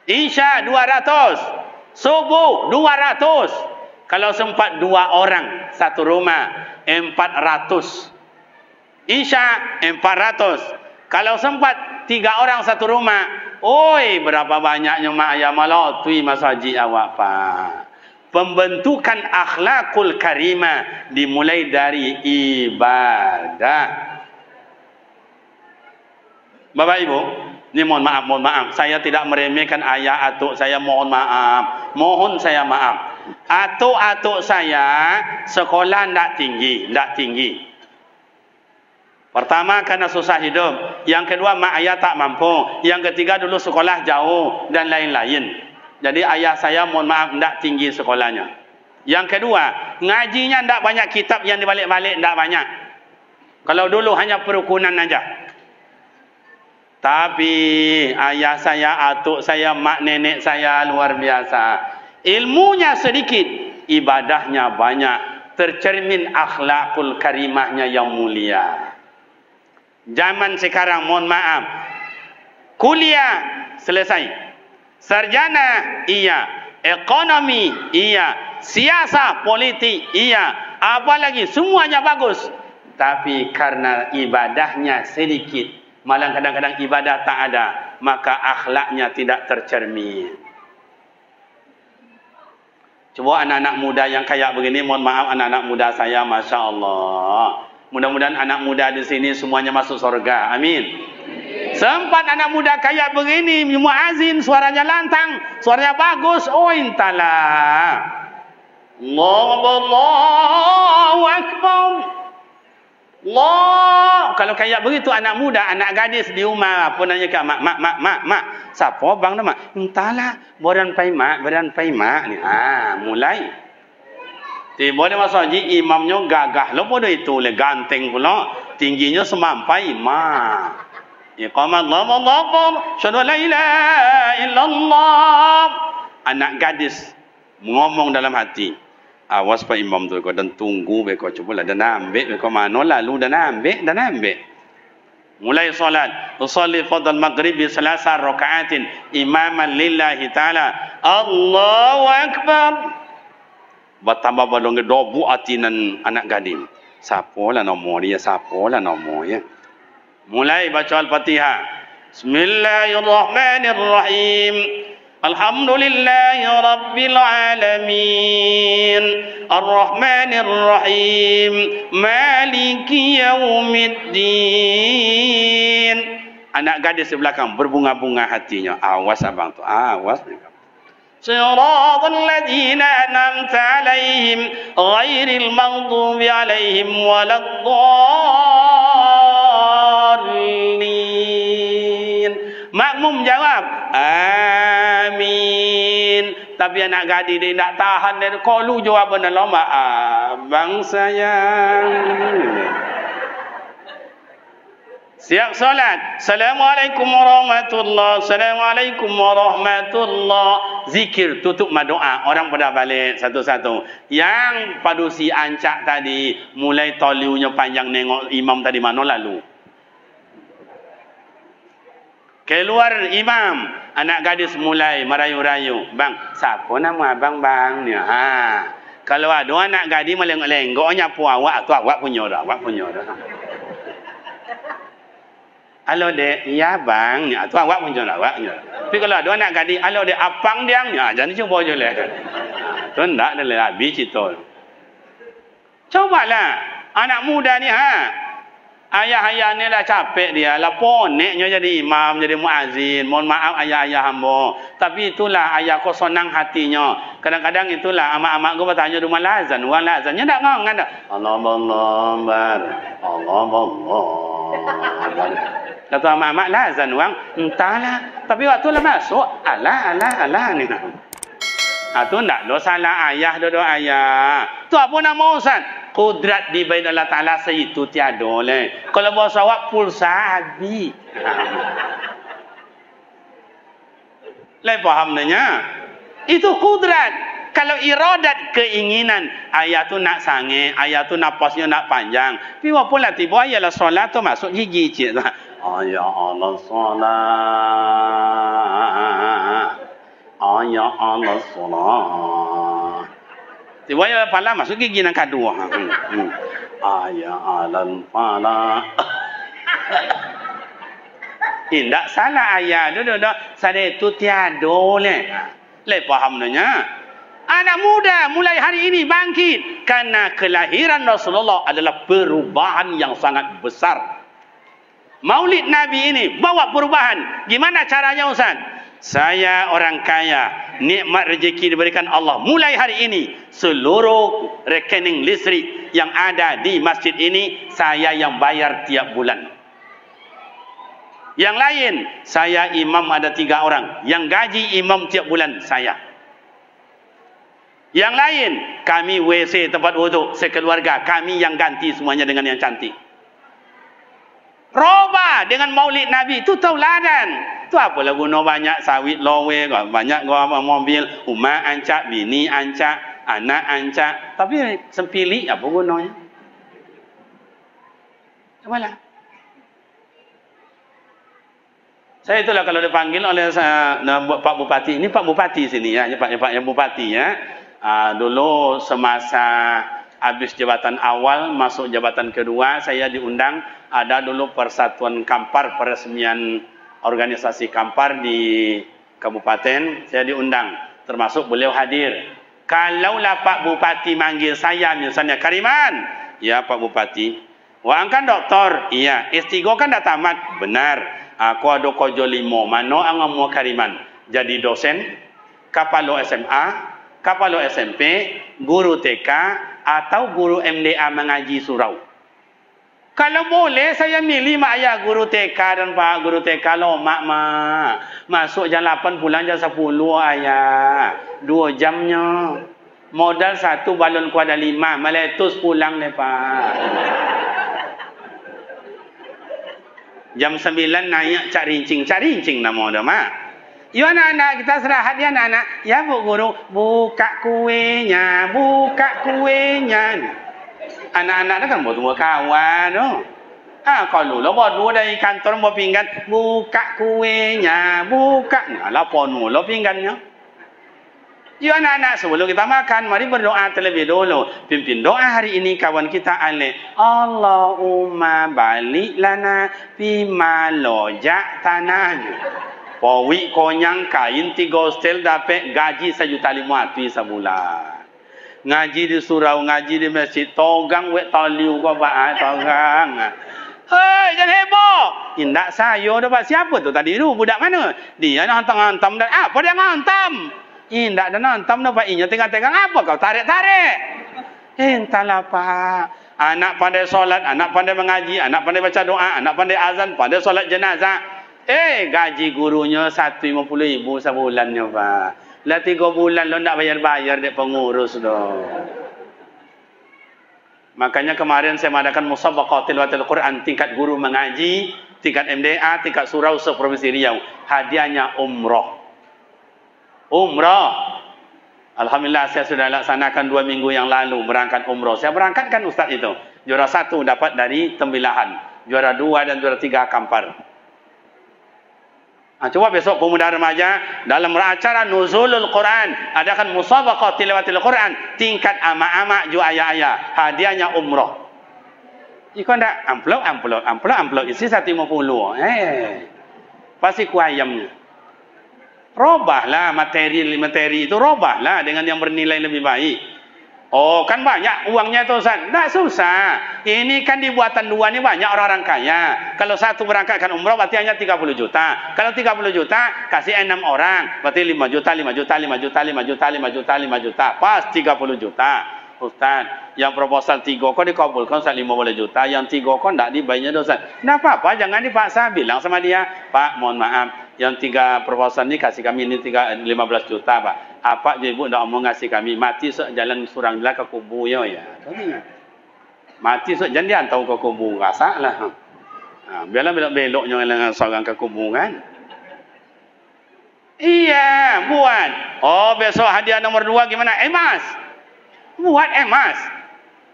Isya 200. Subuh 200. Kalau sempat 2 orang, satu rumah. 400. Isya 400. Kalau sempat 3 orang satu rumah, oi berapa banyaknya mak ayam malatui masjid awak pak. Pembentukan akhlakul karimah dimulai dari ibadah. Bapak Ibu, ini mohon maaf. Saya tidak meremehkan ayah atuk saya, mohon maaf. Mohon saya maaf. Atuk-atuk saya sekolah tidak tinggi. Pertama karena susah hidup. Yang kedua mak ayah tak mampu. Yang ketiga dulu sekolah jauh dan lain-lain. Jadi ayah saya mohon maaf tidak tinggi sekolahnya. Yang kedua, ngajinya tidak banyak, kitab yang dibalik-balik tidak banyak. Kalau dulu hanya perukunan aja. Tapi ayah saya, atuk saya, mak nenek saya luar biasa. Ilmunya sedikit, ibadahnya banyak. Tercermin akhlakul karimahnya yang mulia. Zaman sekarang mohon maaf, kuliah selesai, sarjana iya, ekonomi iya, siasat politik iya, apalagi semuanya bagus, tapi karena ibadahnya sedikit, malah kadang-kadang ibadah tak ada, maka akhlaknya tidak tercermin. Coba anak-anak muda yang kayak begini, mohon maaf anak-anak muda saya, Masya Allah. Mudah-mudahan anak muda di sini semuanya masuk surga. Amin. Sempat anak muda kayak begini, muazin suaranya lantang, suaranya bagus. Oh intalah. Allahu Akbar. Allah. Kalau kayak begitu anak muda, anak gadis di rumah pun nanya ke mak. Siapa bang nama? Entahlah. Boran pai mak ni. Mulai. Tiba dia masuk haji, imamnya gagah. Lepas itu le ganteng pula. Tingginya semampai imam. Iqamat Allah. Syahadu la ilaha illallah. Anak gadis ngomong dalam hati. Awas pak imam tu kau dan tunggu beko coba lah dan ambil beko mana lalu dan ambil. Mulai solat. Usalli fadl maghrib bi salasa rakaatin imaman lillahi taala. Allahu akbar. Bertambah balong dobu atinan anak gadis. Siapalah nombor dia? Mulai baca Al-Fatihah. Bismillahirrahmanirrahim. Alhamdulillahi rabbil alamin. Ar-Rahmanir-Rahim. Maliki yaumiddin. Anak gadis di belakang berbunga-bunga hatinya. Awas abang tu. Awas mereka. صراط الذين أنعمت عليهم غير المغضوب عليهم ولا الضالين. Makmum jawab amin. Tapi anak gadis dia tak tahan, dia qalu jawaban lama. Abang sayang. Siap solat. Assalamualaikum warahmatullahi. Assalamualaikum warahmatullahi. Zikir tutup doa. Orang pada balik satu-satu. Yang padusi ancak tadi mulai toliunya panjang nengok imam tadi mana lalu. Keluar imam, anak gadis mulai merayu-rayu. Bang, siapa nama abang bang ni? Kalau ada anak gadis melengok-lenggoknya pu awak tu awak punya dah. Halo dek, iya bang, ni tu awak punya awak. Tapi kalau ada anak gadis, halo dek apang dia ni, jangan cuba je lah kan. Tu ndak dah habis cerita. Cobalah anak muda ni Ayah-ayah ni dah capek dia. Lah poneknya jadi imam, jadi muazzin. Mohon maaf ayah-ayah hamba. Tapi itulah ayah kau senang hatinya. Kadang-kadang itulah amak-amak kau bertanya rumah lazan. Orang lazannya tak ngong kan tak? Allah Allah Allah. Kata amak-amak lazan orang. Entahlah. Tapi waktu lah masuk. Alah ni. Tu tak ada salah ayah, doa ayah. Tu apa nama Ustaz? Kudrat di bait Allah Ta'ala itu tiada oleh. Kalau bahasa awak pulsa habis. Lai faham nanya? Itu kudrat. Kalau iradat keinginan, ayat tu nak sange, ayat tu napasnya nak panjang. Tapi walaupun lah tiba ayalah solat tu masuk gigi cik. Ayat Allah solat. Ayat Allah solat. Tiba ya pala masuk gigi nang kedua. Ayah alal pala. Tidak salah ayah. Saya itu tiada le. Le paham nanya. Anak muda mulai hari ini bangkit. Karena kelahiran Rasulullah adalah perubahan yang sangat besar. Maulid Nabi ini bawa perubahan. Gimana caranya Ustaz? Saya orang kaya. Nikmat rezeki diberikan Allah. Mulai hari ini, seluruh rekening listrik yang ada di masjid ini, saya yang bayar tiap bulan. Yang lain, saya imam ada 3 orang. Yang gaji imam tiap bulan, saya. Yang lain, kami WC tempat wuduk, sekeluarga. Kami yang ganti semuanya dengan yang cantik. Roba dengan maulid Nabi itu tauladan. Tu apalah guna banyak sawit lowe, banyak gua mobil, umat ancak, bini ancak, anak ancak, tapi sempili apa gunanya? Apalah. Saya itulah kalau dipanggil oleh Pak Bupati, ini Pak Bupati sini ya, Pak Bupati ya. Dulu semasa habis jabatan awal masuk jabatan kedua, saya diundang. Ada dulu persatuan Kampar, peresmian organisasi Kampar di kabupaten, saya diundang, termasuk beliau hadir. Kalaulah Pak Bupati manggil saya misalnya, Kariman, ya Pak Bupati, wang kan doktor, iya, S3 kan dah tamat, benar, aku ada kojo 5, mana ang mau Kariman, jadi dosen, kapalo SMA, kapalo SMP, guru TK, atau guru MDA mengaji surau. Kalau boleh saya milih mak ayah guru TK dan Pak guru TK lo mak. Masuk jam 8 pulang jam 10 ayah. 2 jamnya. Modal 1 balon kuada 5, meletus pulang deh Pak. Jam 9 naik cak rincing nama dah mak. Ya anak-anak kita serahat ya anak-anak. Ya Bu Guru, buka kuenya. Anak-anak kan buat kawan tu. Kalau lo buat dua dari kantor buat pinggan, buka kuenya, buka. Nah, ponu lo pinggannya. Ya anak-anak sebelum kita makan, mari berdoa terlebih dulu. Pimpin doa hari ini kawan kita Ale. Allahumma balik lana bima lojak tanahnya. Pawi konyang kain 3 hostel dapat gaji 1,500,000 sebulan. Ngaji di surau, ngaji di masjid, togang wek taliu kau pak togang. Hei, jangan heboh. Indak saya dapat siapa tu tadi tu budak mana? Dia nak hantam dan apa dia hantam? Indak dan hantam dapat inya tengah-tengah apa kau tarik-tarik? Entahlah pak. Anak pandai solat, anak pandai mengaji, anak pandai baca doa, anak pandai azan, pandai solat jenazah. Gaji gurunya 150,000 sebulannya pak. Lah 3 bulan lo nak bayar-bayar dek pengurus doh. Makanya kemarin saya mengadakan musabaqah tilawatil Quran tingkat guru mengaji, tingkat MDA, tingkat surau se-Provinsi Riau. Hadiahnya umrah. Alhamdulillah saya sudah laksanakan 2 minggu yang lalu berangkat umrah. Saya berangkatkan ustaz itu. Juara 1 dapat dari Tembilahan, juara 2 dan juara 3 Kampar. Coba besok pemuda remaja dalam acara Nuzulul Quran adakan musabaqah tilawatil Quran tingkat ama-ama ju ayah-ayah, hadiahnya umrah. Ikon dak amplop isi 150. Pasti ku ayamnya. Robahlah materi itu, robahlah dengan yang bernilai lebih baik. Oh, kan banyak uangnya tu Ustaz. Tak susah. Ini kan di buatan dua ni banyak orang-orang kaya. Kalau satu berangkatkan umrah berarti hanya 30 juta. Kalau 30 juta kasih 6 orang, berarti 5 juta, 5 juta, 5 juta, 5 juta, 5 juta, 5 juta. Pas 30 juta. Ustaz, yang proposal 3 kau dikabulkan Ustaz 50 juta, yang 3 kau tak dibayarnya Ustaz. Tidak apa-apa, jangan dipaksa. Bilang sama dia, Pak, mohon maaf. Yang 3 proposal ni kasih kami ini 15 juta Pak. Apa je ibu nak mau ngasih kami? Mati sok jalan surang jelah ke kubu ya. Mati sok jangan dia tahu ke kubu rasa lah. Biarlah belok-beloknya dengan seorang ke kubu kan. Iya, buat. Oh, besok hadiah nomor 2 gimana? Emas. Buat emas.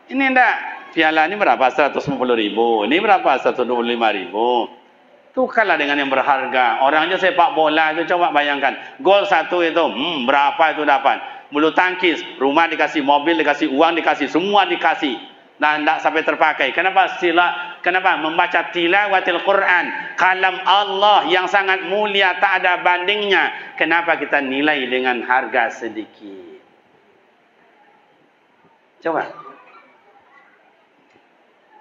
Ini ndak. Piala ni berapa? 150.000. Ini berapa? 125.000. Tukarlah dengan yang berharga. Orangnya sepak bola itu coba bayangkan. Gol 1 itu, berapa itu dapat? Bulu tangkis, rumah dikasih, mobil dikasih, uang dikasih, semua dikasih. Dan tidak sampai terpakai. Kenapa? Membaca tilawatil Quran, kalam Allah yang sangat mulia, tak ada bandingnya. Kenapa kita nilai dengan harga sedikit? Coba.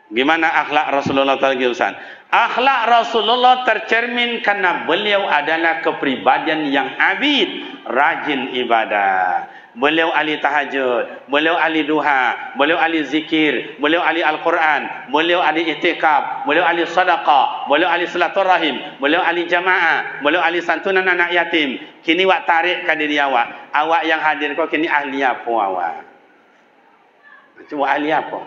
Gimana akhlak Rasulullah SAW? Akhlak Rasulullah tercermin karena beliau adalah kepribadian yang abid, rajin ibadah. Beliau ahli tahajud, beliau ahli duha, beliau ahli zikir, beliau ahli Al-Quran, beliau ahli itikaf, beliau ahli sedekah, beliau ahli silaturahim, beliau ahli jamaah, beliau ahli santunan anak yatim. Kini wak tarik ke diri awak. Awak yang hadir kau kini ahli apa awak? Cuma ahli apa?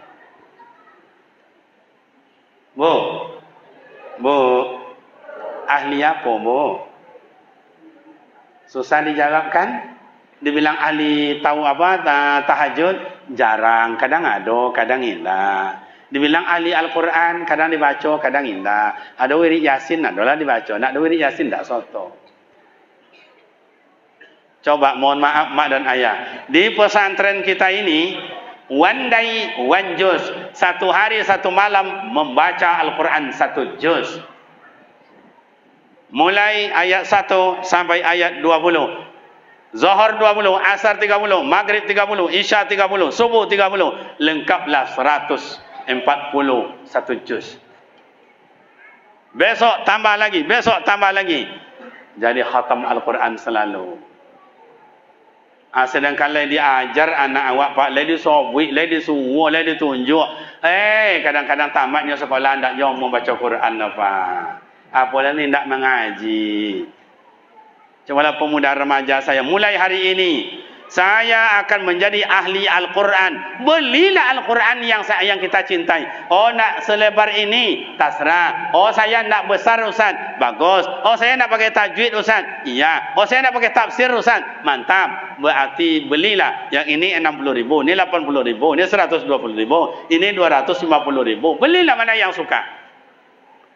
Bu, ahli apa bu? Susah dijawabkan. Dibilang ahli tahu apa tahajud, jarang, kadang ada, kadang indah. Dibilang ahli Al-Quran, kadang dibaca, kadang indah. Ada wirid Yasin, adalah dibaca. Nak ada wirid Yasin, tak soto. Coba mohon maaf mak dan ayah. Di pesantren kita ini, one day, one juz. 1 hari 1 malam membaca Al-Quran 1 juz. Mulai ayat 1 sampai ayat 20. Zuhur 20, Asar 30, Maghrib 30, Isya 30, Subuh 30. Lengkaplah 141 juz. Besok tambah lagi, besok tambah lagi. Jadi khatam Al-Quran selalu. Sedangkan diajar anak awak Pak, lady sobwik, lady suwo, lady tunjuk. Kadang-kadang tamatnya sekolah tak jom membaca Quran apa. Apalah ni tak mengaji. Cumalah pemuda remaja saya, mulai hari ini saya akan menjadi ahli Al-Quran. Belilah Al-Quran yang kita cintai. Oh, nak selebar ini, tasrah. Oh, saya nak besar Ustaz, bagus. Oh, saya nak pakai tajwid Ustaz, iya. Oh, saya nak pakai tafsir Ustaz, mantap. Berarti belilah. Yang ini 60.000, ini 80.000, ini 120.000, ini 250.000. Belilah mana yang suka.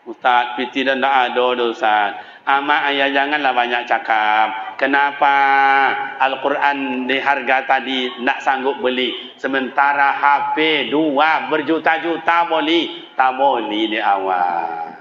Ustaz, piti dan tak ada Ustaz. Ama ayah janganlah banyak cakap. Kenapa Al-Quran di harga tadi nak sanggup beli, sementara HP 2 berjuta-juta boleh? Tak boleh di awal.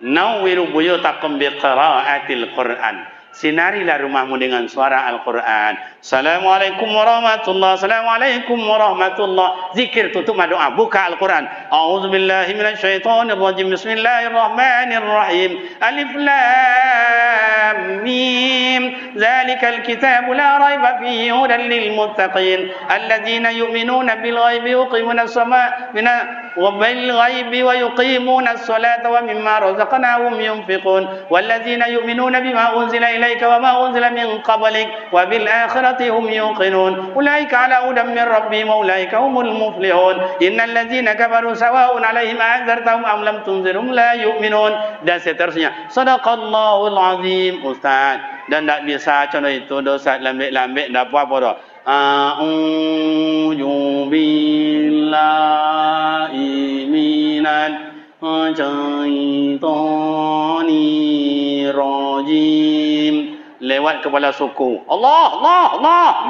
Nawwiru buyutakum biqiraatil Quran. Sinarilah rumahmu dengan suara Al-Quran. Assalamualaikum warahmatullahi wabarakatuh. Assalamualaikum warahmatullahi wabarakatuh. Zikir tutup doa, buka Al-Quran. A'udzubillahi minasyaitonirrajim. Bismillahirrahmanirrahim. Alif lam mim. Zalikal kitabu la raiba fihi hudan lil muttaqin. Alladzina yu'minuna bil ghaibi yuqimuna as-salata وبالغيب ويقيمون الصلاة ومما رزقناهم ينفقون والذين يؤمنون بما أنزل إليك وما أنزل من قبلك وبالآخرة هم يوقنون أولئك على هدى من ربهم وأولئك هم المفلحون إن الذين كفروا سواء عليهم أنذرتهم أم لم تنذرهم لا يؤمنون. Dan seterusnya. Sadaqallahul azim. Ustaz, dan tak bisa contoh itu dosa lambik-lambik tak apa-apa dah. A'udzu billahi minal syaitonir rajim. Lewat kepala suku. Allah.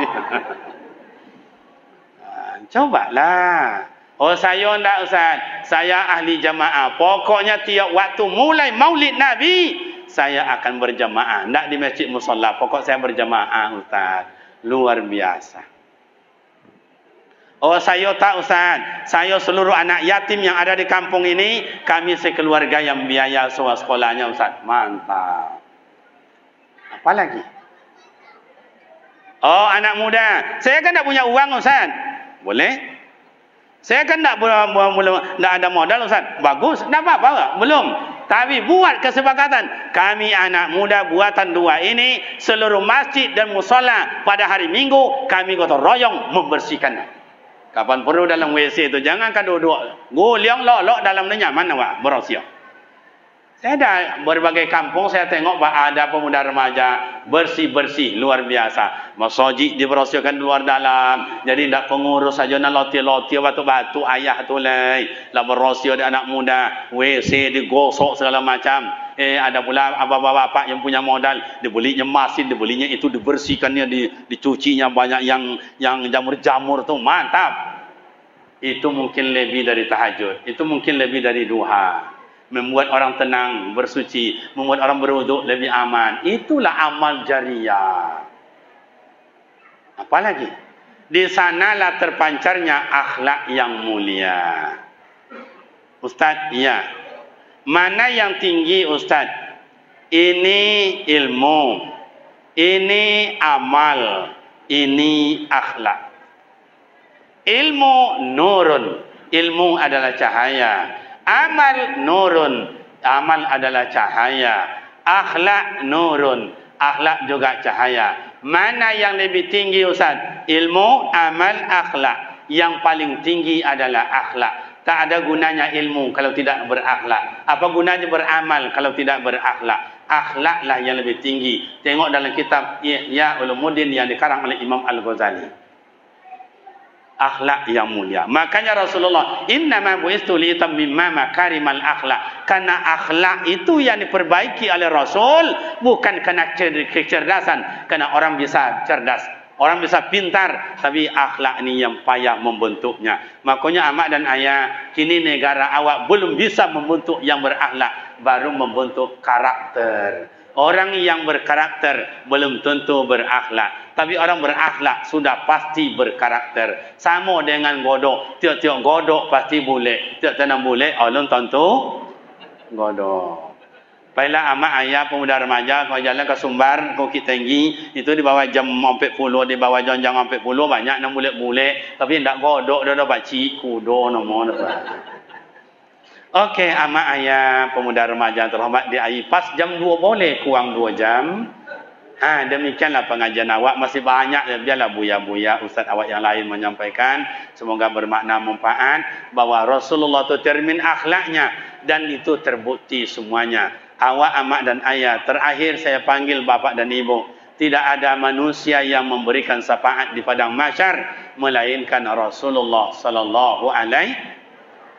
Cobalah. Oh, saya tak Ustaz. Saya ahli jamaah. Pokoknya tiap waktu mulai Maulid Nabi saya akan berjamaah. Tak di masjid musalla. Pokok saya berjamaah Ustaz. Luar biasa. Oh, saya tak Ustaz. Saya seluruh anak yatim yang ada di kampung ini, kami sekeluarga yang biaya sekolahnya Ustaz. Mantap. Apa lagi? Oh, anak muda. Saya kan tak punya uang Ustaz. Boleh? Saya kan tak ada modal Ustaz. Bagus. Tak apa-apa. Belum. Tapi buat kesepakatan. Kami anak muda buatan dua ini, seluruh masjid dan musola pada hari Minggu, kami gotong royong membersihkannya. Kapan perlu dalam WC itu, jangan kan duduk guliang lolok dalam nyaman awak berosiok. Saya ada berbagai kampung, saya tengok ada pemuda remaja bersih-bersih luar biasa. Masjid diberosikan luar dalam. Jadi tidak pengurus saja nak loti-loti batu-batu ayah tu lay. Lah berosio ada anak muda, WC digosok segala macam. Ada pula bapak-bapak yang punya modal, dibelinya mesin, dibelinya itu, dibersihkannya, dicucinya banyak yang jamur-jamur tu, mantap. Itu mungkin lebih dari tahajud, itu mungkin lebih dari duha. Membuat orang tenang, bersuci, membuat orang berwuduk lebih aman. Itulah amal jariah. Apalagi? Di sanalah terpancarnya akhlak yang mulia. Ustaz, ya. Mana yang tinggi Ustaz? Ini ilmu, ini amal, ini akhlak. Ilmu nurun, ilmu adalah cahaya. Amal nurun, amal adalah cahaya. Akhlak nurun, akhlak juga cahaya. Mana yang lebih tinggi Ustaz? Ilmu, amal, akhlak. Yang paling tinggi adalah akhlak. Tak ada gunanya ilmu kalau tidak berakhlak. Apa gunanya beramal kalau tidak berakhlak? Akhlaklah yang lebih tinggi. Tengok dalam kitab Ihya Ulumuddin yang dikarang oleh Imam Al-Ghazali. Akhlak yang mulia. Makanya Rasulullah, innama bu'istu liutammima makarimal akhlak. Karena akhlak itu yang diperbaiki oleh Rasul, bukan karena kecerdasan. Karena orang bisa cerdas, orang bisa pintar, tapi akhlak ini yang payah membentuknya. Makanya amak dan ayah, kini negara awak belum bisa membentuk yang berakhlak, baru membentuk karakter. Orang yang berkarakter belum tentu berakhlak. Tapi orang berakhlak sudah pasti berkarakter. Sama dengan godok. Tiap-tiap godok pasti boleh. Tiap tanam boleh, belum tentu godok. Baiklah amak ayah pemuda remaja, kalau jalan ke Sumbar, Bukit Tinggi, itu di bawah jam 40, di bawah jam 40, banyak yang boleh-boleh. Tapi tidak godok, dah pakcik, kudo, nombor. Okey, amak ayah pemuda remaja terhormat, di air pas jam 2 boleh, kurang 2 jam. Demikianlah pengajian awak, masih banyak, biarlah buya-buya ustaz awak yang lain menyampaikan. Semoga bermakna manfaat bahwa Rasulullah itu termin akhlaknya dan itu terbukti semuanya. Awak, amak dan ayah, terakhir saya panggil bapak dan ibu. Tidak ada manusia yang memberikan syafaat di padang mahsyar melainkan Rasulullah sallallahu alaihi.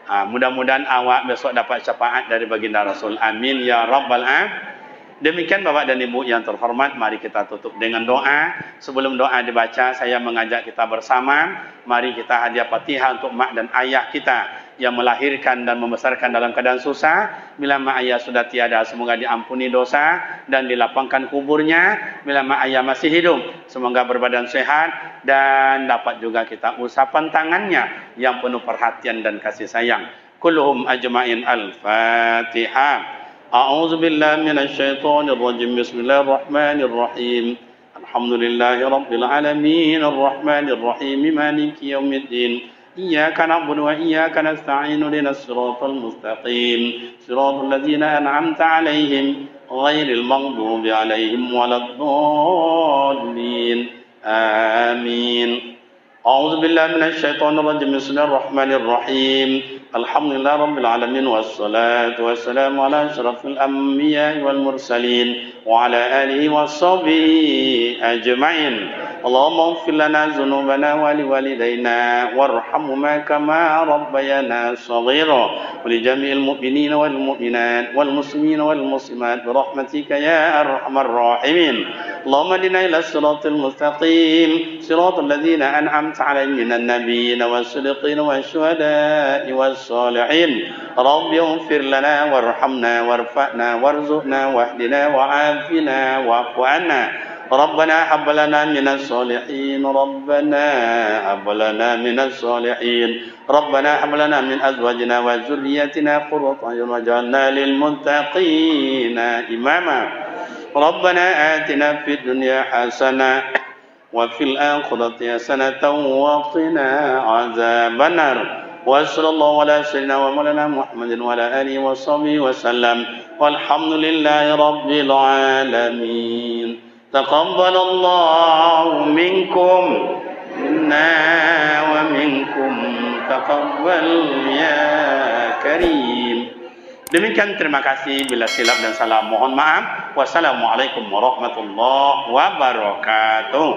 Mudah-mudahan awak besok dapat syafaat dari baginda Rasul. Amin ya rabbal alamin. Demikian Bapak dan Ibu yang terhormat, mari kita tutup dengan doa. Sebelum doa dibaca, saya mengajak kita bersama, mari kita hadiah Fatihah untuk mak dan ayah kita yang melahirkan dan membesarkan dalam keadaan susah. Bila mak ayah sudah tiada, semoga diampuni dosa dan dilapangkan kuburnya. Bila mak ayah masih hidup, semoga berbadan sehat dan dapat juga kita usapan tangannya yang penuh perhatian dan kasih sayang. Kulluhum ajma'in al-Fatihah. أعوذ بالله من الشيطان الرجيم بسم الله الرحمن الرحيم الحمد لله رب العالمين الرحمن الرحيم مالك يوم الدين إياك نعبد وإياك نستعين اهدنا الصراط المستقيم صراط الذين أنعمت عليهم غير المغضوب عليهم ولا الضالين آمين أعوذ بالله من الشيطان الرجيم بسم الله الرحمن الرحيم الحمد لله رب العالمين والصلاة والسلام على أشرف الأنبياء والمرسلين وعلى آله وصحبه أجمعين اللهم اغفر لنا ذنوبنا ولوالدينا وارحمهما كما ربيانا صغيرا ولجميع المؤمنين والمؤمنات والمسلمين والمسلمات برحمتك يا أرحم الراحمين اللهم اهدنا إلى الصراط المستقيم صراط الذين أنعمت عليهم من النبيين والصديقين والشهداء والصالحين رب اغفر لنا وارحمنا وارفعنا وارزقنا واهدنا وعافنا واعف عنا ربنا هب لنا من الصالحين ربنا هب لنا من الصالحين ربنا هب لنا من أزواجنا وذرياتنا قرة أعين واجعلنا للمتقين إماما ربنا آتنا في الدنيا حسنة وفي الآخرة حسنة وقنا عذاب النار وصلى الله على سيدنا ومولانا محمد وعلى آله وصحبه وسلم والحمد لله رب العالمين تقبل الله منكم منا ومنكم تقبل يا كريم. Demikian, terima kasih. Bila silap dan salah mohon maaf. Wassalamualaikum warahmatullahi wabarakatuh.